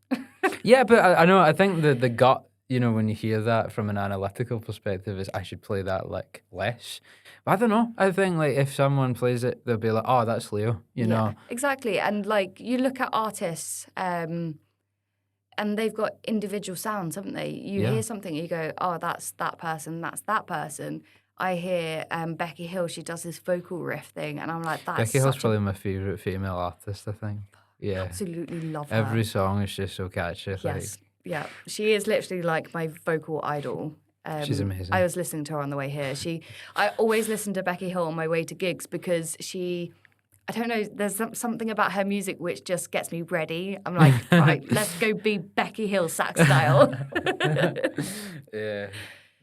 Yeah, but I know, I think the gut, when you hear that from an analytical perspective is I should play that like less. But I don't know. I think like if someone plays it, they'll be like, oh, that's Leo, know. Exactly. And like you look at artists and they've got individual sounds, haven't they? You hear something, you go, oh, that's that person, that's that person. I hear Becky Hill, she does this vocal riff thing, and I'm like, that's Becky Hill's probably my favourite female artist, I think. Yeah. Absolutely love her. Every song is just so catchy. Yes. Yeah, she is literally like my vocal idol. She's amazing. I was listening to her on the way here. I always listen to Becky Hill on my way to gigs because I don't know, there's something about her music which just gets me ready. I'm like, right, let's go be Becky Hill sax style. Yeah,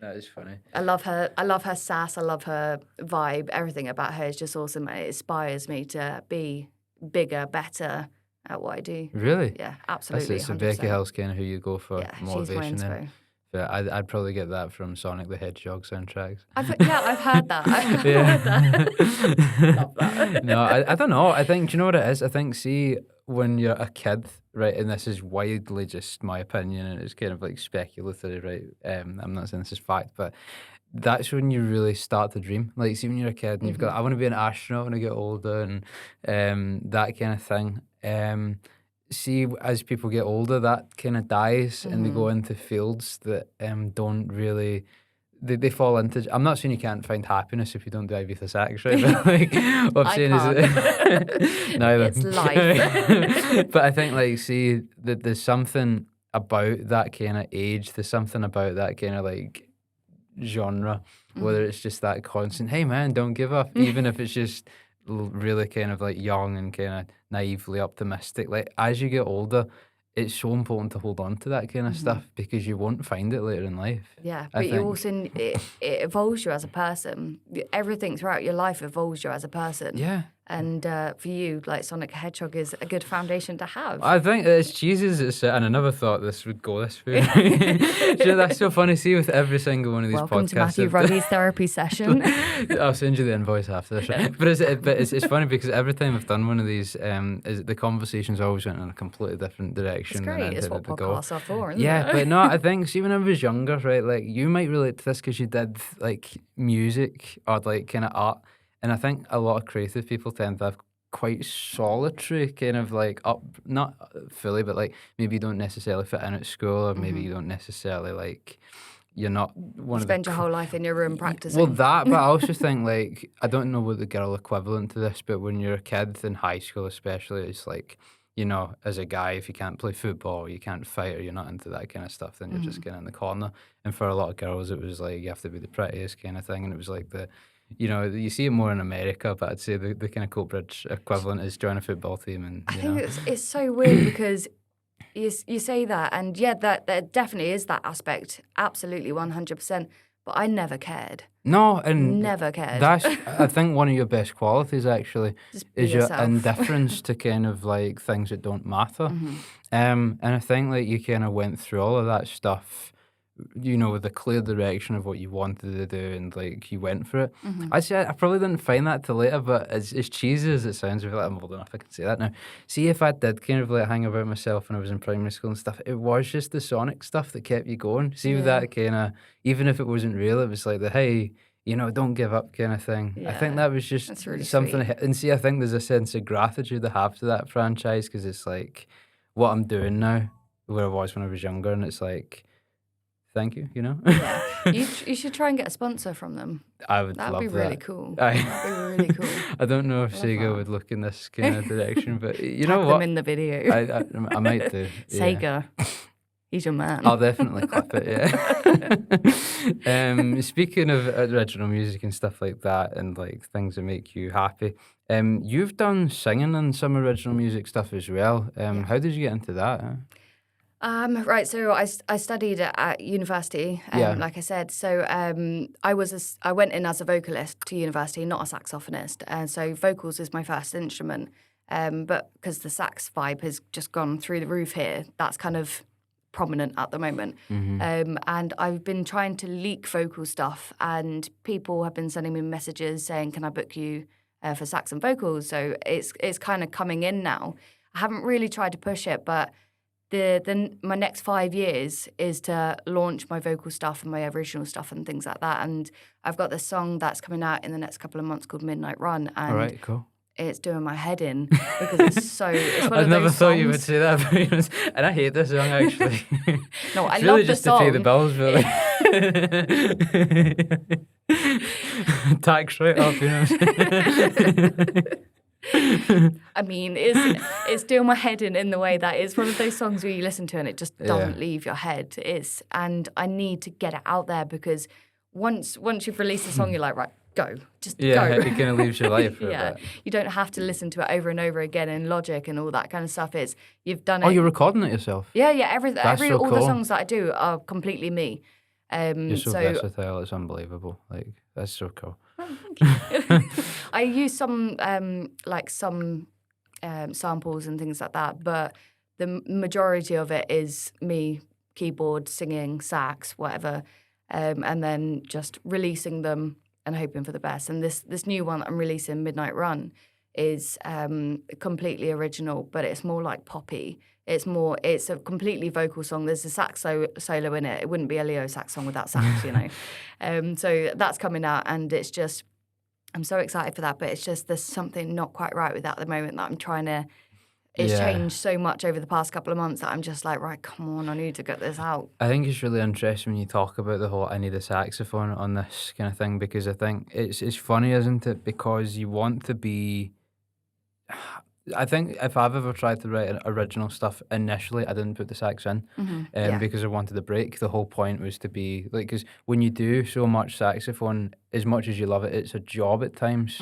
that is funny. I love her sass. I love her vibe. Everything about her is just awesome. It inspires me to be bigger, better at what I do. Really? Yeah, absolutely. So 100%. Becky Hill's kind of who you go for Yeah, she's my motivation in. inspo. But I'd probably get that from Sonic the Hedgehog soundtracks. I've heard that. I've Yeah. heard that. Love that. No, I don't know. I think, do you know what it is? I think, see, when you're a kid, right, and this is widely just my opinion, and it's kind of like speculative, right? I'm not saying this is fact, but that's when you really start to dream. Like, see, when you're a kid and you've got, I want to be an astronaut when I get older, and that kind of thing. See, as people get older, that kind of dies, and they go into fields that don't really. They fall into. I'm not saying you can't find happiness if you don't do IBIZA SAX, right? But like, what I'm saying is neither. It's life. But I think, like, see, that there's something about that kind of age. There's something about that kind of like genre, whether it's just that constant, hey man, don't give up, even if it's just really kind of like young and kind of naively optimistic. Like, as you get older, it's so important to hold on to that kind of stuff, because you won't find it later in life. Yeah, but you also, it evolves you as a person. Everything throughout your life evolves you as a person. Yeah. And for you, like, Sonic the Hedgehog is a good foundation to have. I think as cheesy as it's, and I never thought this would go this way. So that's so funny. See, with every single one of these Welcome podcasts. to Matthew Ruggy's therapy session. I'll send you the invoice after this. But it's funny because every time I've done one of these, the conversations always went in a completely different direction. It's great. It's what podcasts are for, isn't it? Yeah, but no, I think, see, when I was younger, right, like, you might relate to this because you did like music or like kind of art. And I think a lot of creative people tend to have quite solitary kind of like not fully, but like maybe you don't necessarily fit in at school, or maybe you don't necessarily like, you're not one of the... Spend your whole life in your room practicing. Well, that, but I also think, like, I don't know what the girl equivalent to this, but when you're a kid in high school especially, it's like, you know, as a guy, if you can't play football, you can't fight, or you're not into that kind of stuff, then you're just kind of in the corner. And for a lot of girls, it was like, you have to be the prettiest kind of thing, and it was like the... You know, you see it more in America, but I'd say the kind of Coatbridge equivalent is join a football team. And I think it's so weird because you say that, and yeah, that definitely is that aspect, absolutely 100%. But I never cared. No, and never cared. That's, I think, one of your best qualities actually is your yourself. indifference to kind of like things that don't matter. And I think like you kind of went through all of that stuff, you know, with a clear direction of what you wanted to do, and like you went for it. I'd say I probably didn't find that till later, but as cheesy as it sounds, I feel like I'm old enough I can say that now. See, if I did kind of like hang about myself when I was in primary school and stuff, it was just the Sonic stuff that kept you going. See, with that kind of, even if it wasn't real, it was like the, hey, you know, don't give up kind of thing. I think that was just really something. sweet. And see, I think there's a sense of gratitude I have to that franchise, because it's like what I'm doing now, where I was when I was younger, and it's like, thank you, you know? Yeah. You should try and get a sponsor from them. I would That'd love be that. really cool. That'd be really cool. I don't know if Love Sega that. would look in this kind of direction, but you Tag know them what? in the video. I might do. Yeah. Sega. He's your man. I'll definitely clip it, yeah. Speaking of original music and stuff like that, and like things that make you happy, you've done singing and some original music stuff as well. How did you get into that? Right, so I studied at university, like I said. So I went in as a vocalist to university, not a saxophonist. And so vocals is my first instrument. But because the sax vibe has just gone through the roof here, that's kind of prominent at the moment. And I've been trying to leak vocal stuff, and people have been sending me messages saying, can I book you for sax and vocals? So it's kind of coming in now. I haven't really tried to push it, but my next 5 years is to launch my vocal stuff and my original stuff and things like that. And I've got this song that's coming out in the next couple of months called Midnight Run. And all right, cool. It's doing my head in because it's one I of never those thought you would songs. say that, to be honest. And I hate this song actually. No, I it's love really the just song. to pay the bills, really. Tax write-off, you know. I mean, it's doing my head in the way that it's one of those songs where you listen to and it just doesn't leave your head. And I need to get it out there because once you've released a song, you're like, right, go, just Yeah, go. it kind of leaves your life for a Yeah, bit. you don't have to listen to it over and over again in Logic and all that kind of stuff. You've done it. Oh, you're recording it yourself? Yeah, so all cool. the songs that I do are completely me. You're so so versatile, it's unbelievable. Like, that's so cool. Oh, thank you. I use some samples and things like that, but the majority of it is me, keyboard, singing, sax, whatever, and then just releasing them and hoping for the best. And this new one that I'm releasing, Midnight Run, is completely original, but it's more like poppy. It's a completely vocal song. There's a sax solo in it. It wouldn't be a Leo sax song without sax, you know. So that's coming out, and it's just, I'm so excited for that. But it's just there's something not quite right with that at the moment that I'm trying to. It's changed so much over the past couple of months that I'm just like, right, come on, I need to get this out. I think it's really interesting when you talk about the whole I need a saxophone on this kind of thing, because I think it's funny, isn't it? Because you want to be. I think if I've ever tried to write original stuff initially, I didn't put the sax in because I wanted a break. The whole point was to be like, because when you do so much saxophone, as much as you love it, it's a job at times,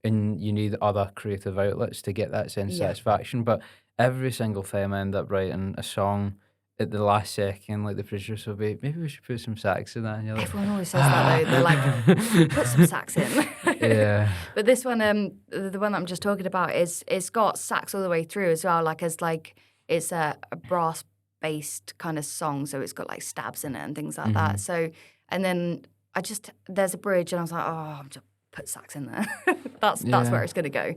and you need other creative outlets to get that sense of satisfaction. But every single time I end up writing a song, at the last second, like the producer will be, maybe we should put some sax in that. And you're like, everyone always says that though. They're like, put some sax in. Yeah. But this one, the one that I'm just talking about, it's got sax all the way through as well. It's a brass based kind of song, so it's got like stabs in it and things like that. So, and then there's a bridge, and I was like, oh, I'm just put sax in there. That's where it's gonna go.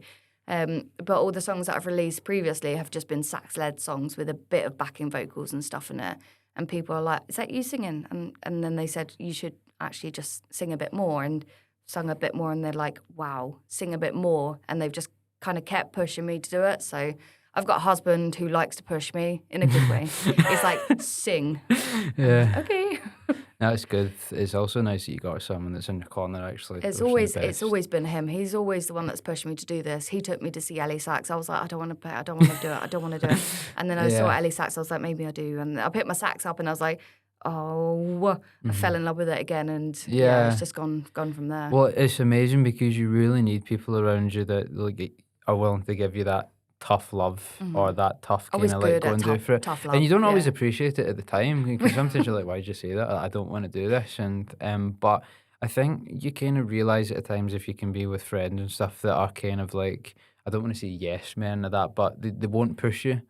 But all the songs that I've released previously have just been sax-led songs with a bit of backing vocals and stuff in it. And people are like, is that you singing? And then they said, you should actually just sing a bit more, and sung a bit more. And they're like, wow, sing a bit more. And they've just kind of kept pushing me to do it. So I've got a husband who likes to push me in a good way. It's like, sing. Yeah. Okay. That's good. It's also nice that you got someone that's in your corner, actually. It's always been him. He's always the one that's pushed me to do this. He took me to see Ellie Sax. I was like, I don't want to play. I don't want to do it. I don't want to do it. And then I saw Ellie Sax. I was like, maybe I do. And I picked my sax up, and I was like, oh, I fell in love with it again. And it's just gone from there. Well, it's amazing because you really need people around you that like are willing to give you that tough love or that tough kind of like go and do for it. Tough love, and you don't always appreciate it at the time, because sometimes you're like, why'd you say that? I don't want to do this. And but I think you kind of realise at times, if you can be with friends and stuff that are kind of like, I don't want to say yes men or that, but they won't push you.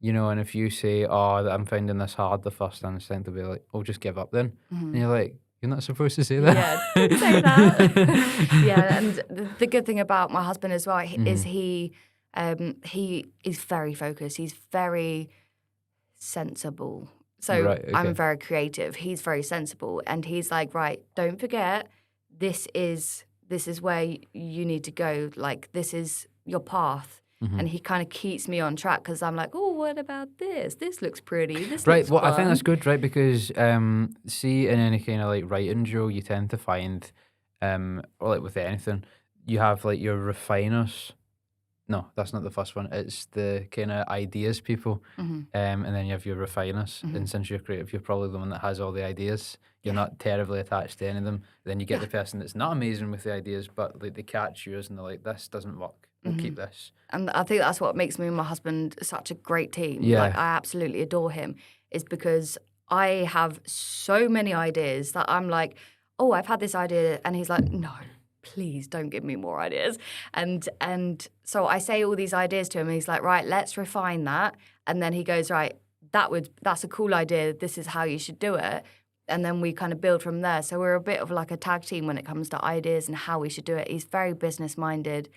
You know, and if you say, oh, I'm finding this hard, the first instinct will be like, oh, just give up then. And you're like, you're not supposed to say that. Yeah, don't say that. Yeah, and the good thing about my husband as well is he is very focused. He's very sensible. So I'm very creative. He's very sensible, and he's like, right, don't forget, this is where you need to go. Like, this is your path. And he kind of keeps me on track, because I'm like, oh, what about this? This looks pretty. This looks fun. I think that's good, right? Because see, in any kind of like writing, Joe, you tend to find, or like with anything, you have like your refiners. No, that's not the first one. It's the kind of ideas people. And then you have your refiners. And since you're creative, you're probably the one that has all the ideas. You're not terribly attached to any of them. Then you get the person that's not amazing with the ideas, but like they catch yours and they're like, this doesn't work. We'll keep this. And I think that's what makes me and my husband such a great team. Yeah. Like, I absolutely adore him, is because I have so many ideas that I'm like, oh, I've had this idea. And he's like, no, please don't give me more ideas. And so I say all these ideas to him, and he's like, right, let's refine that. And then he goes, right, that's a cool idea. This is how you should do it. And then we kind of build from there. So we're a bit of like a tag team when it comes to ideas and how we should do it. He's very business minded,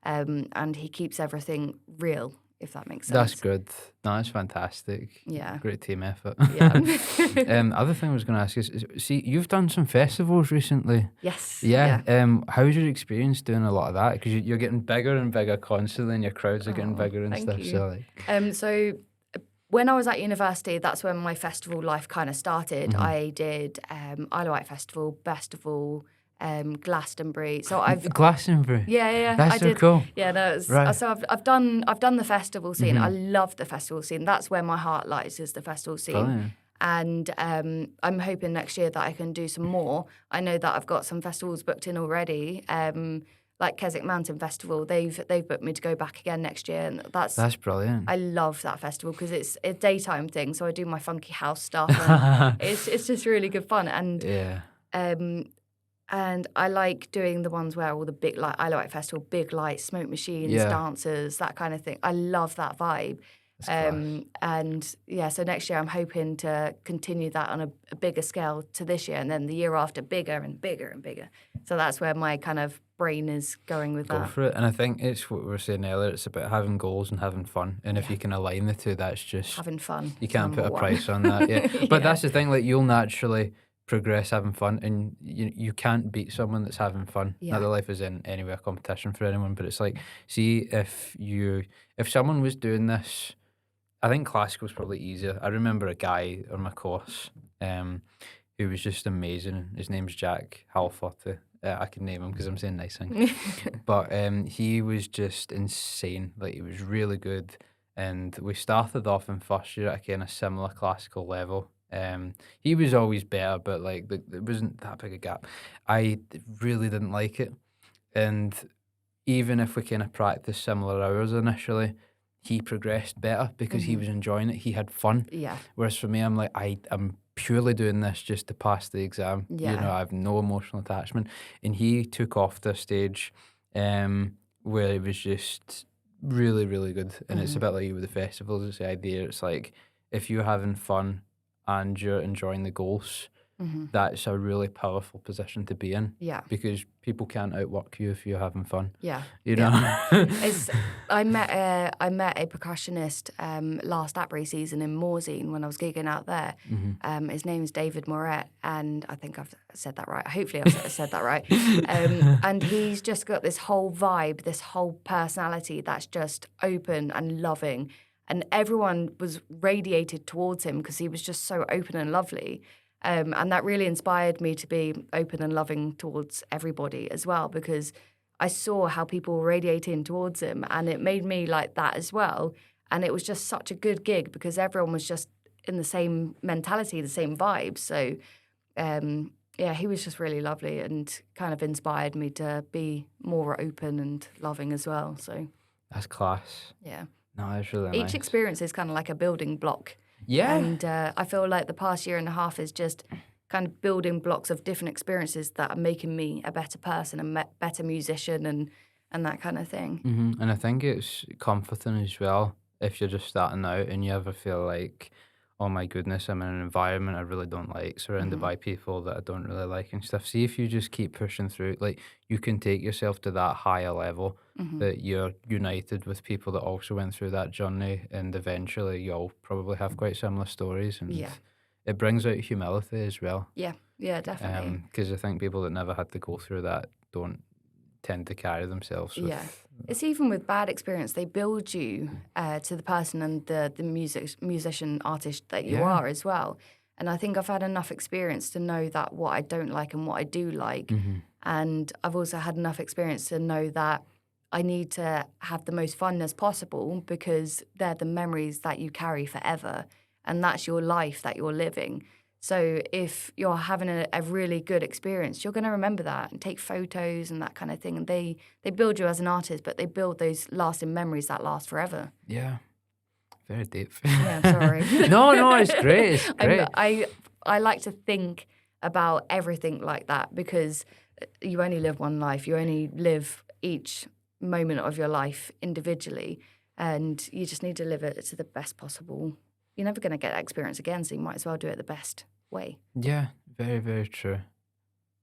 and he keeps everything real, if that makes sense. That's good. No, that's fantastic. Yeah. Great team effort. Yeah. Other thing I was going to ask is, see, you've done some festivals recently. Yes. Yeah. How's your experience doing a lot of that? Because you're getting bigger and bigger constantly, and your crowds are getting bigger and stuff. You. So, like, so when I was at university, that's when my festival life kind of started. I did Isle of Wight Festival, Bestival, Glastonbury. So Glastonbury. Yeah. That's so cool. Yeah, no. Right. So I've done the festival scene. I love the festival scene. That's where my heart lies, is the festival scene. Brilliant. And I'm hoping next year that I can do some more. I know that I've got some festivals booked in already, like Keswick Mountain Festival. They've booked me to go back again next year, and That's brilliant. I love that festival because it's a daytime thing. So I do my funky house stuff, and it's just really good fun. And Yeah. and I like doing the ones where all the big I like festival, big lights, smoke machines, dancers, that kind of thing. I love that vibe. And yeah, so next year I'm hoping to continue that on a bigger scale to this year, and then the year after bigger and bigger and bigger. So that's where my kind of brain is going with that. Go for it. And I think it's what we were saying earlier, it's about having goals and having fun. And if you can align the two, that's just... Having fun. You can't put a price on that. Yeah. But that's the thing, like, you'll naturally progress having fun, and you can't beat someone that's having fun. Not that life is in any way a competition for anyone, but it's like, see, if someone was doing this... I think classical's probably easier. I remember a guy on my course who was just amazing. His name's Jack Halforty. I can name him because I'm saying nice things. But he was just insane. Like, he was really good. And we started off in first year at a kind of similar classical level. He was always better, but like there wasn't that big a gap. I really didn't like it. And even if we kind of practiced similar hours initially, he progressed better because he was enjoying it. He had fun. Yeah. Whereas for me, I'm like, I'm purely doing this just to pass the exam. Yeah. You know, I have no emotional attachment. And he took off the stage where it was just really, really good. And it's a bit like with the festivals. It's the idea. It's like, if you're having fun and you're enjoying the goals, that's a really powerful position to be in. Yeah. Because people can't outwork you if you're having fun. Yeah. You know? I met a percussionist last Apres season in Morzine when I was gigging out there. His name is David Moret, and I think I've said that right. Hopefully I've said that right. And he's just got this whole vibe, this whole personality that's just open and loving. And everyone was radiated towards him because he was just so open and lovely. And that really inspired me to be open and loving towards everybody as well, because I saw how people were radiating towards him, and it made me like that as well. And it was just such a good gig because everyone was just in the same mentality, the same vibe. So, yeah, he was just really lovely and kind of inspired me to be more open and loving as well. So that's class. Yeah. No, that's really nice. Each experience is kind of like a building block. Yeah. And I feel like the past year and a half is just kind of building blocks of different experiences that are making me a better person, a better musician and that kind of thing. And I think it's comforting as well if you're just starting out and you ever feel like, oh my goodness, I'm in an environment I really don't like, surrounded by people that I don't really like and stuff. See, if you just keep pushing through, like, you can take yourself to that higher level, that you're united with people that also went through that journey, and eventually you'll probably have quite similar stories. And it brings out humility as well. Yeah, definitely. Because I think people that never had to go through that don't tend to carry themselves with... Yeah. It's even with bad experience, they build you to the person and the musician, artist that you are as well. And I think I've had enough experience to know that what I don't like and what I do like. And I've also had enough experience to know that I need to have the most fun as possible because they're the memories that you carry forever. And that's your life that you're living. So if you're having a really good experience, you're going to remember that and take photos and that kind of thing. And they build you as an artist, but they build those lasting memories that last forever. Yeah. Very deep. Yeah, sorry. No, it's great. It's great. I like to think about everything like that because you only live one life. You only live each moment of your life individually, and you just need to live it to the best possible. You're never going to get that experience again, so you might as well do it the best way. Yeah, very, very true.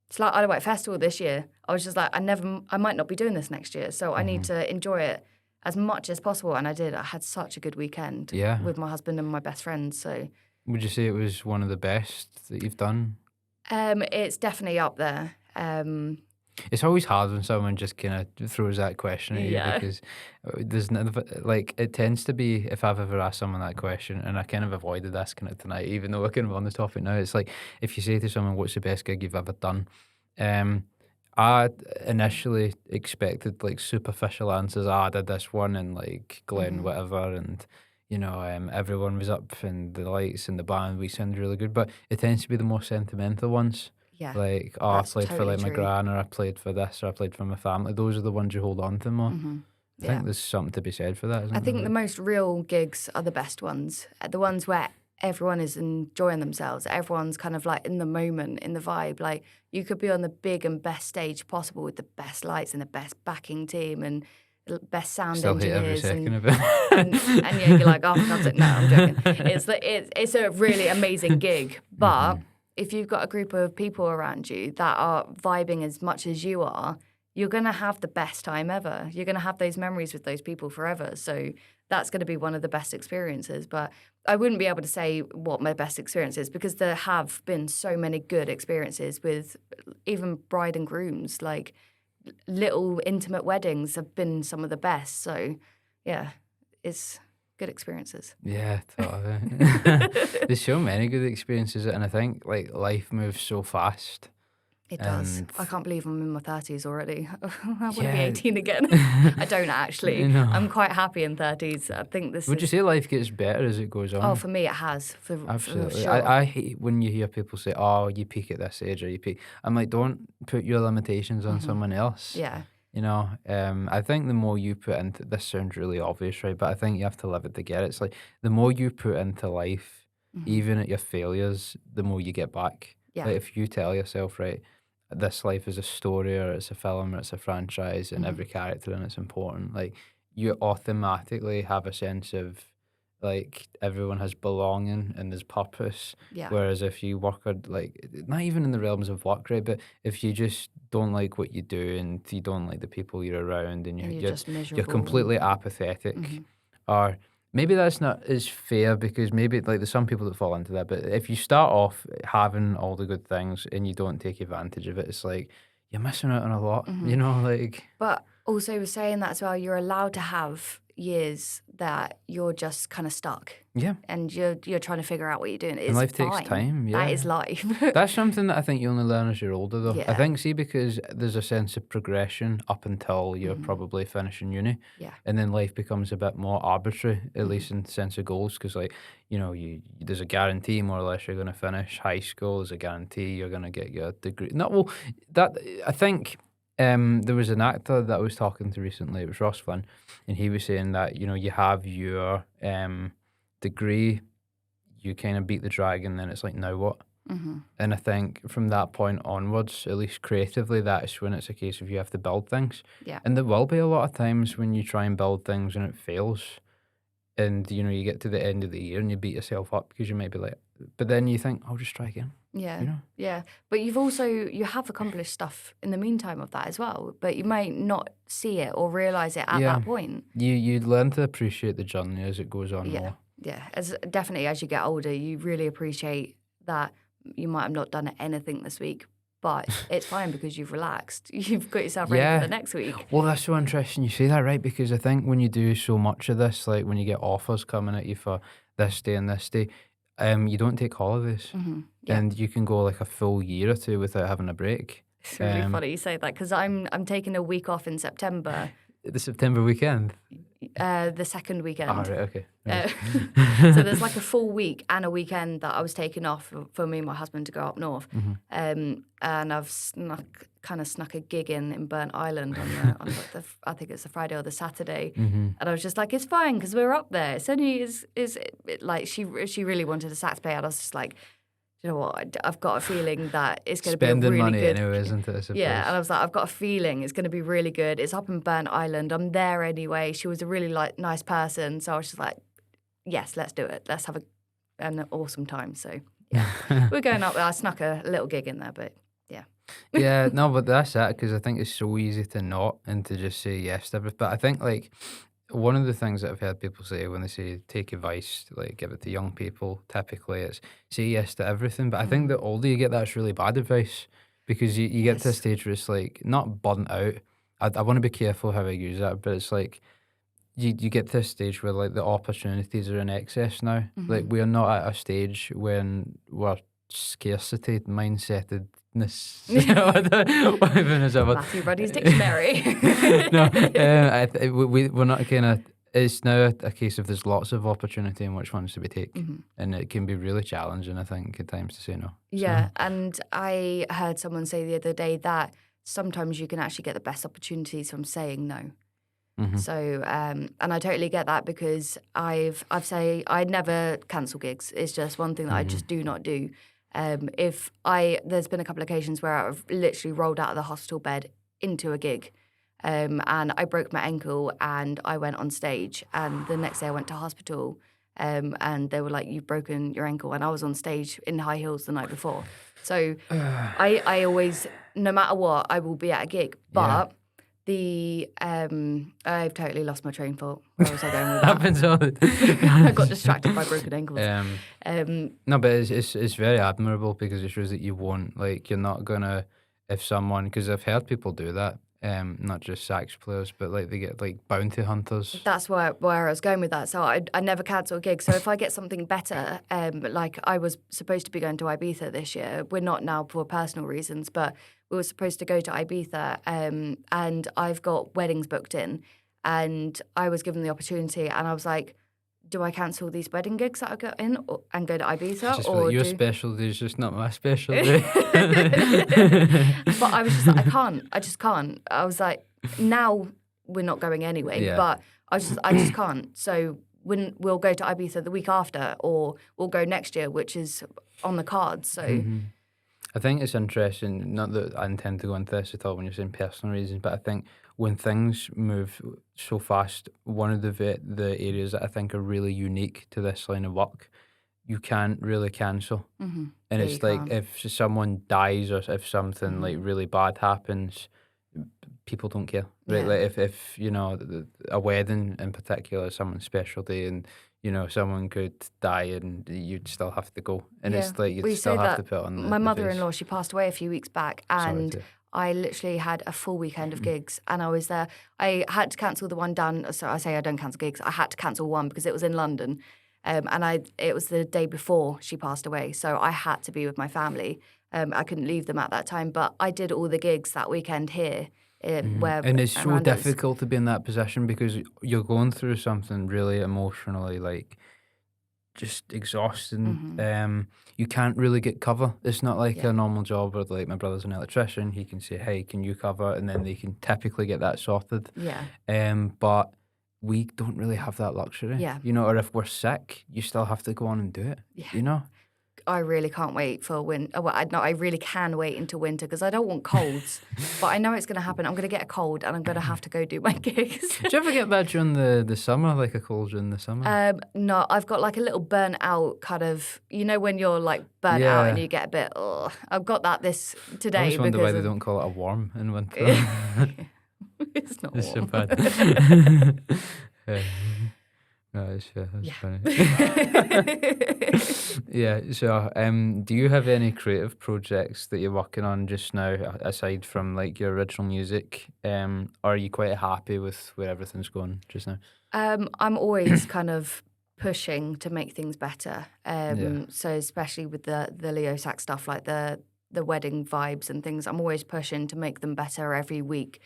It's like Isle of Wight Festival this year. I was just like, I might not be doing this next year, so I need to enjoy it as much as possible. And I did. I had such a good weekend with my husband and my best friend. So, would you say it was one of the best that you've done? It's definitely up there. It's always hard when someone just kind of throws that question at you because there's like it tends to be, if I've ever asked someone that question, and I kind of avoided asking it tonight, even though we're kind of on the topic now. It's like if you say to someone, "What's the best gig you've ever done?" I initially expected like superficial answers. I did this one in like Glen whatever, and everyone was up and the lights and the band, we sound really good, but it tends to be the more sentimental ones. Yeah, Like, I that's played for totally like my true. gran, or I played for this, or I played for my family. Those are the ones you hold on to more. I Yeah. think there's something to be said for that, isn't I there? think the most real gigs are the best ones. The ones where everyone is enjoying themselves. Everyone's kind of like in the moment, in the vibe. Like you could be on the big and best stage possible with the best lights and the best backing team and the best sound Still hate every engineers. second of it. And yeah, you're like, oh, for God's sake, no, I'm joking. It's a really amazing gig. But if you've got a group of people around you that are vibing as much as you are, you're going to have the best time ever. You're going to have those memories with those people forever. So that's going to be one of the best experiences. But I wouldn't be able to say what my best experience is because there have been so many good experiences with even bride and grooms. Like little intimate weddings have been some of the best. So yeah, it's good experiences. Yeah, totally. There's so many good experiences, and I think like life moves so fast. It does. And I can't believe I'm in my 30s already. I want to be Yeah. 18 again. I don't actually. No. I'm quite happy in 30s. I think this Would you is... say life gets better as it goes on? Oh, for me, it has. For Absolutely. sure. I hate when you hear people say, "Oh, you peak at this age," or "You peak." I'm like, don't put your limitations on someone else. Yeah. I think the more you put into this sounds really obvious, right? But I think you have to live it to get it. It's like the more you put into life, even at your failures, the more you get back. Yeah. Like if you tell yourself, right, this life is a story or it's a film or it's a franchise and every character in it's important, like you automatically have a sense of like everyone has belonging and there's purpose. Yeah. Whereas if you work hard, like not even in the realms of work, right? But if you just don't like what you do and you don't like the people you're around and And you're just miserable. you're completely apathetic, or maybe that's not as fair because maybe like there's some people that fall into that. But if you start off having all the good things and you don't take advantage of it, it's like you're missing out on a lot. Like. But also saying that as well, you're allowed to have years that you're just kind of stuck. Yeah. And you're trying to figure out what you're doing. It's And life fine. takes time, yeah. That is life. That's something that I think you only learn as you're older, though. I Yeah. think, see, because there's a sense of progression up until you're probably finishing uni. Yeah. And then life becomes a bit more arbitrary, at least in the sense of goals, because, like, there's a guarantee more or less you're going to finish high school. There's a guarantee you're going to get your degree. I think there was an actor that I was talking to recently. It was Ross Flynn, and he was saying that, you have your degree, you kind of beat the dragon, then it's like, now what? And I think from that point onwards, at least creatively, that's when it's a case of you have to build things. Yeah. And there will be a lot of times when you try and build things and it fails. And, you get to the end of the year and you beat yourself up because you might be like, but then you think, I'll just try again. Yeah. Yeah. But you have accomplished stuff in the meantime of that as well, but you might not see it or realise it at that point. You learn to appreciate the journey as it goes on more. Yeah. Definitely as you get older, you really appreciate that you might have not done anything this week, but it's fine because you've relaxed. You've got yourself ready for the next week. Well, that's so interesting you say that, right? Because I think when you do so much of this, like when you get offers coming at you for this day and this day, you don't take holidays. Yeah. And you can go like a full year or two without having a break. It's really funny you say that because I'm taking a week off in September. The September weekend? The second weekend. Oh, right, okay. Right. So there's like a full week and a weekend that I was taking off for me and my husband to go up north. And I've snuck a gig in Burnt Island on I think it's the Friday or the Saturday. And I was just like, it's fine because we're up there. It's only like she really wanted a sax player. And I was just like, you know what? I've got a feeling that it's going to be a really money good... anyway, isn't it? I suppose. Yeah, and I was like, I've got a feeling it's going to be really good. It's up in Burnt Island. I'm there anyway. She was a really nice person, so I was just like, yes, let's do it. Let's have an awesome time. So yeah, we're going up. I snuck a little gig in there, but yeah. Yeah, no, but that's it because I think it's so easy to not and to just say yes to everything. But I think like one of the things that I've heard people say when they say take advice, like give it to young people, typically it's say yes to everything. But I think the older you get, that's really bad advice because you get to a stage where it's like not burnt out. I want to be careful how I use that, but it's like you get to a stage where like the opportunities are in excess now. Like we're not at a stage when we're scarcity mindsetedness. Matthew Ruddy's dictionary. No, we're not kind of it's now a case of there's lots of opportunity in which ones to be take, Mm-hmm. and it can be really challenging, I think, at times to say no. Yeah, and I heard someone say the other day that sometimes you can actually get the best opportunities from saying no. Mm-hmm. So, and I totally get that because I've I never cancel gigs. It's just one thing that I just do not do. There's been a couple of occasions where I've literally rolled out of the hospital bed into a gig, and I broke my ankle and I went on stage, and the next day I went to hospital, and they were like, "You've broken your ankle," and I was on stage in high heels the night before. So, I always, no matter what, I will be at a gig, but. I've totally lost my train of thought. Where was I going with that? Happens all the I got distracted by broken ankles. No, but it's very admirable because it shows that you won't, like, you're not gonna, if someone, because I've heard people do that, not just sax players, but like they get like bounty hunters. That's where I was going with that. So I never cancel a gig. So if I get something better, like I was supposed to be going to Ibiza this year. We're not now for personal reasons, but we were supposed to go to Ibiza, and I've got weddings booked in, and I was given the opportunity, and I was like, do I cancel these wedding gigs that I got in and go to Ibiza? Just or like, your do... specialty is just not my specialty. But I was just like, I just can't. I was like, now we're not going anyway, Yeah. but I just can't. So we'll go to Ibiza the week after, or we'll go next year, which is on the cards. So I think it's interesting, not that I intend to go into this at all when you're saying personal reasons, but I think when things move so fast, one of the areas that I think are really unique to this line of work, you can't really cancel. And Yeah, it's you like can't. if someone dies or if something like really bad happens, people don't care, right? Yeah. Like if you know a wedding in particular is someone's specialty, and you know someone could die and you'd still have to go, and it's like you'd We still say have that to put on my the face. mother-in-law, she passed away a few weeks back, Sorry and to- I literally had a full weekend of gigs, and I was there. I had to cancel the one down. So I say I don't cancel gigs. I had to cancel one because it was in London, and it was the day before she passed away, so I had to be with my family. I couldn't leave them at that time, but I did all the gigs that weekend here. Where And it's so around us. difficult to be in that position because you're going through something really emotionally, like just exhausting. You can't really get cover. It's not like a normal job where, like, my brother's an electrician. He can say, "Hey, can you cover?" and then they can typically get that sorted. Yeah. But we don't really have that luxury. Yeah. You know, or if we're sick, you still have to go on and do it. Yeah. You know. I really can't wait for winter. Well, I really can wait until winter because I don't want colds. But I know it's going to happen. I'm going to get a cold and I'm going to have to go do my gigs. Do you ever get that during the summer, like a cold during the summer? No, I've got like a little burnt out kind of, you know, when you're like burnt out and you get a bit, I've got that this today. I always wonder because why they don't call it a worm in winter. It's not It's so warm. bad. No, it's funny. Yeah. So, do you have any creative projects that you're working on just now, aside from like your original music? Or are you quite happy with where everything's going just now? I'm always kind of pushing to make things better. Yeah. So especially with the Leo Sax stuff, like the wedding vibes and things, I'm always pushing to make them better every week.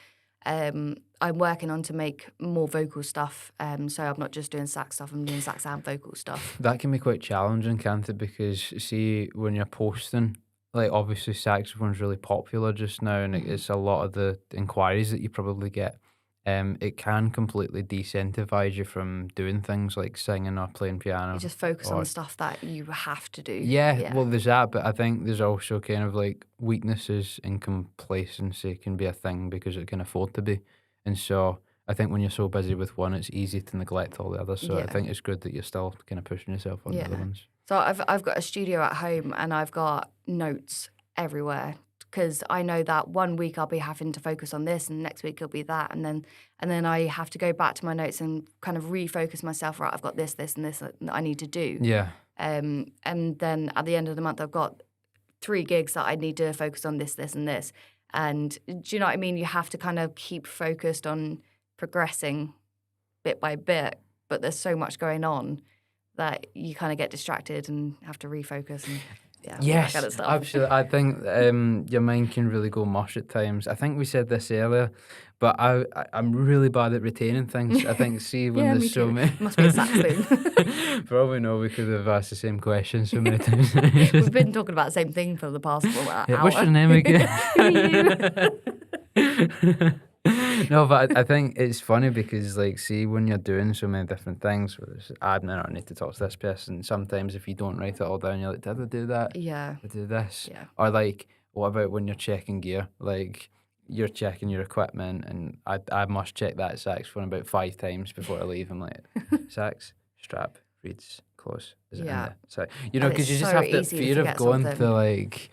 I'm working on to make more vocal stuff. So I'm not just doing sax stuff, I'm doing sax and vocal stuff. That can be quite challenging, can't it? Because see, when you're posting, like obviously saxophone's really popular just now, and it's a lot of the inquiries that you probably get. It can completely disincentivize you from doing things like singing or playing piano. You just focus on or- the stuff that you have to do. Yeah, well, there's that, but I think there's also kind of like weaknesses and complacency can be a thing because it can afford to be. And so I think when you're so busy with one, it's easy to neglect all the others. So I Yeah. think it's good that you're still kind of pushing yourself on the other Yeah. ones. So I've got a studio at home and I've got notes everywhere because I know that one week I'll be having to focus on this and next week it'll be that, and then I have to go back to my notes and kind of refocus myself. Right, I've got this and this that I need to do. Yeah. And then at the end of the month I've got 3 gigs that I need to focus on this and this. And do you know what I mean? You have to kind of keep focused on progressing bit by bit, but there's so much going on that you kind of get distracted and have to refocus. Yeah, Yes, that kind of stuff. absolutely. I think your mind can really go mush at times. I think we said this earlier, but I'm really bad at retaining things. I think, see, when Yeah, there's me so too. many... Must be a sax thing. Probably no, we could have asked the same question so many times. We've been talking about the same thing for the past hour. Yeah, what's your name again? No, but I think it's funny because, like, see, when you're doing so many different things, whether it's admin or I need to talk to this person, sometimes if you don't write it all down, you're like, did I do that? Yeah. Did I do this? Yeah. Or, like, what about when you're checking gear? Like, you're checking your equipment, and I must check that sax phone about 5 times before I leave. I'm like, sax, strap, reeds, close. Is it in Yeah. there? So, you know, And because it's you just so have that easy to fear of forget going something. to, like...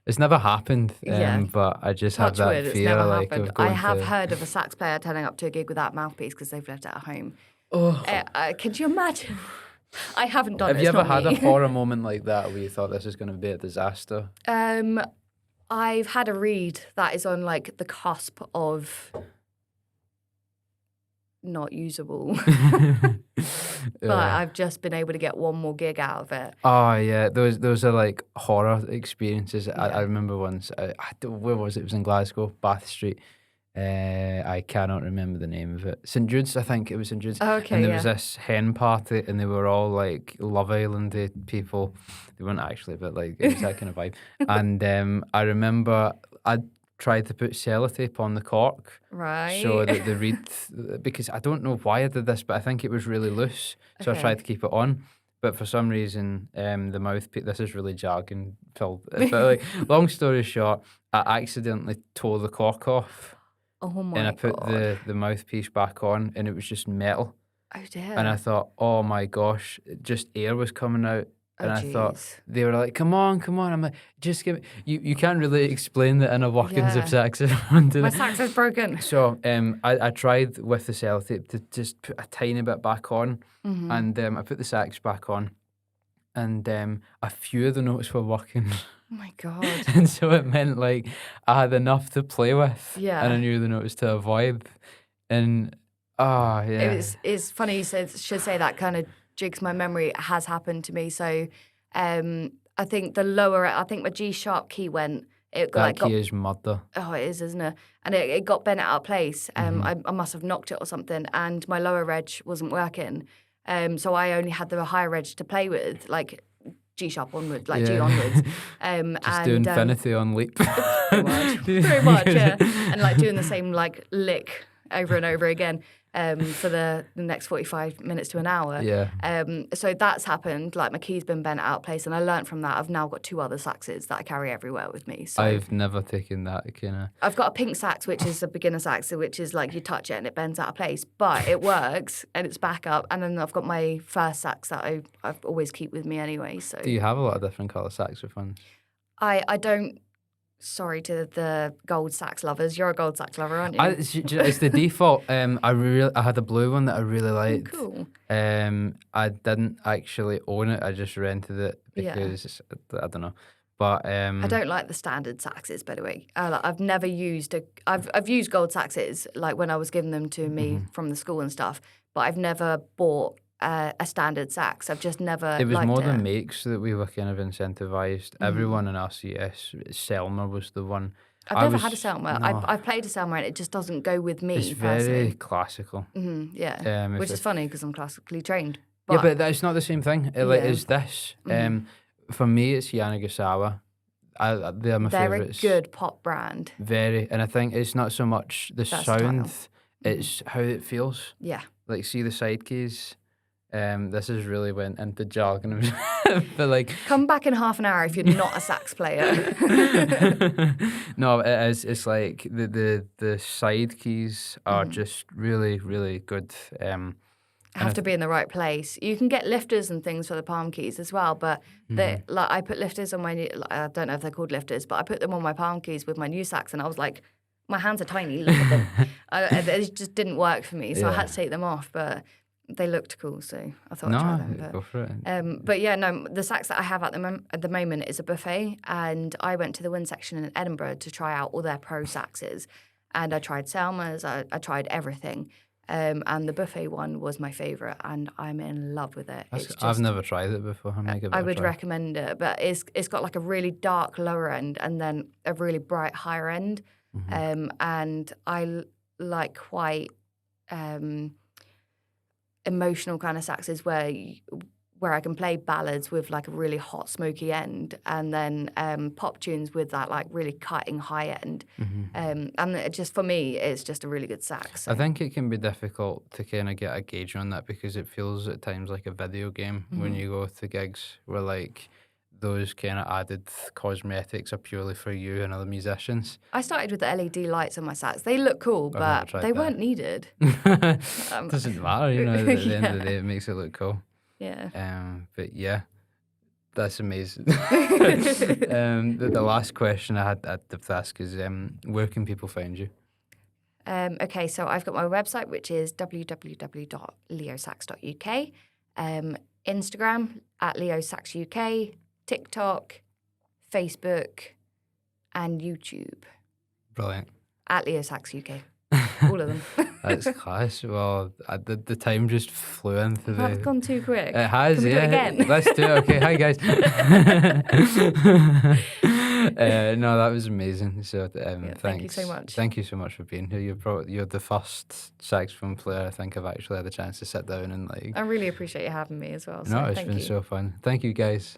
It's never happened, Yeah. but I just Touch have that wood, it's fear, never like, happened. of going I have to... heard of a sax player turning up to a gig without a mouthpiece because they've left it at home. Oh. Could you imagine? I haven't done it. Have you it's ever not had me. a horror moment like that where you thought this is going to be a disaster? I've had a read that is on like the cusp of not usable, but I've just been able to get one more gig out of it. Oh yeah, those are like horror experiences. I remember once. Where was it? It was in Glasgow, Bath Street. I cannot remember the name of it. St Jude's, I think it was St Jude's. Okay, and there was this hen party, and they were all like Love Island-y people. They weren't actually, but like it was that kind of vibe. And I remember I tried to put sellotape on the cork, Right. so that the reed, because I don't know why I did this, but I think it was really loose, so I Okay. tried to keep it on. But for some reason, the mouthpiece, this is really jargon filled, but like, long story short, I accidentally tore the cork off. Oh my And I put God. the mouthpiece back on, and it was just metal. Oh dear. And I thought, oh my gosh, just air was coming out. And Oh, I thought, jeez. they were like, come on. I'm like, just give me... You can't really explain the inner workings of Yeah. saxophone. My sax is broken. So I tried with the sellotape to just put a tiny bit back on. Mm-hmm. And I put the sax back on. And a few of the notes were working. Oh my God. And so it meant like I had enough to play with. Yeah. And I knew the notes to avoid. And yeah. It's funny you should say that. Kind of jigs my memory. It has happened to me. So I think my G sharp key went. It got, That key is murder. Oh, it is, isn't it? And it got bent out of place. I must have knocked it or something, and my lower reg wasn't working. So I only had the higher reg to play with, like G sharp onwards, like G Yeah. onwards. Just do infinity on leap. Pretty much, yeah. And like doing the same like lick over and over again for the next 45 minutes to an hour. Yeah. So that's happened. Like my key's been bent out of place, and I learned from that. I've now got 2 other saxes that I carry everywhere with me. So I've never taken that kind of... I've got a pink sax, which is a beginner sax, which is like you touch it and it bends out of place, but it works and it's back up. And then I've got my first sax that I always keep with me anyway. So Do you have a lot of different colour saxophones? I don't. Sorry to the gold sax lovers. You're a gold sax lover, aren't you? It's the default. I had a blue one that I really liked. Cool. I didn't actually own it. I just rented it Yeah. because I don't know. But I don't like the standard saxes, by the way. I've never used I've used gold saxes like when I was giving them to me from the school and stuff, but I've never bought a standard sax. I've just never. it was liked more it. the makes that we were kind of incentivized. Everyone in RCS, Selmer was the one. I've never had a Selmer. No. I've played a Selmer and it just doesn't go with me It's personally. very classical. Yeah, if which is it- funny because I'm classically trained. Yeah, but that's not the same thing. Like, Yeah. it's this. For me, it's Yanagisawa. They're my they're favourites. a good pop brand. Very. And I think it's not so much the sound, it's how it feels. Yeah. Like, see the side keys. This is really went into jargon. But like... Come back in half an hour if you're not a sax player. No, it is. It's like the side keys are just really, really good. Have to be in the right place. You can get lifters and things for the palm keys as well, but I put lifters on my. I don't know if they're called lifters, but I put them on my palm keys with my new sax, and I was like, my hands are tiny. Look at them. It just didn't work for me, so I had to take them off. But they looked cool, so I thought I'd try them. Go for it. But yeah, no, the sax that I have at the moment is a buffet, and I went to the wind section in Edinburgh to try out all their pro saxes, and I tried Selmer's, I tried everything. And the buffet one was my favourite, and I'm in love with it. I've never tried it before. I would recommend it, but it's got like a really dark lower end and then a really bright higher end. And I like quite emotional kind of saxes where I can play ballads with like a really hot smoky end, and then pop tunes with that like really cutting high end. And it just, for me, it's just a really good sax. So. I think it can be difficult to kind of get a gauge on that because it feels at times like a video game when you go to gigs where like those kind of added cosmetics are purely for you and other musicians. I started with the LED lights on my sax. They look cool, but they weren't needed. Doesn't matter, you know, at the end of the day, it makes it look cool. Yeah. But yeah, that's amazing. The last question I had to ask is, where can people find you? Okay, so I've got my website, which is www.leosax.uk, Instagram @leosaxuk, TikTok, Facebook, and YouTube. Brilliant. @leosaxuk. All of them. That's class. Well, the time just flew into the... That's gone too quick. It has, Can we do it again? Let's do it. Okay, hi guys. No, that was amazing. So thanks. Thank you so much. Thank you so much for being here. You're the first saxophone player I think I've actually had a chance to sit down and like... I really appreciate you having me as well. So no, it's been so fun. Thank you guys.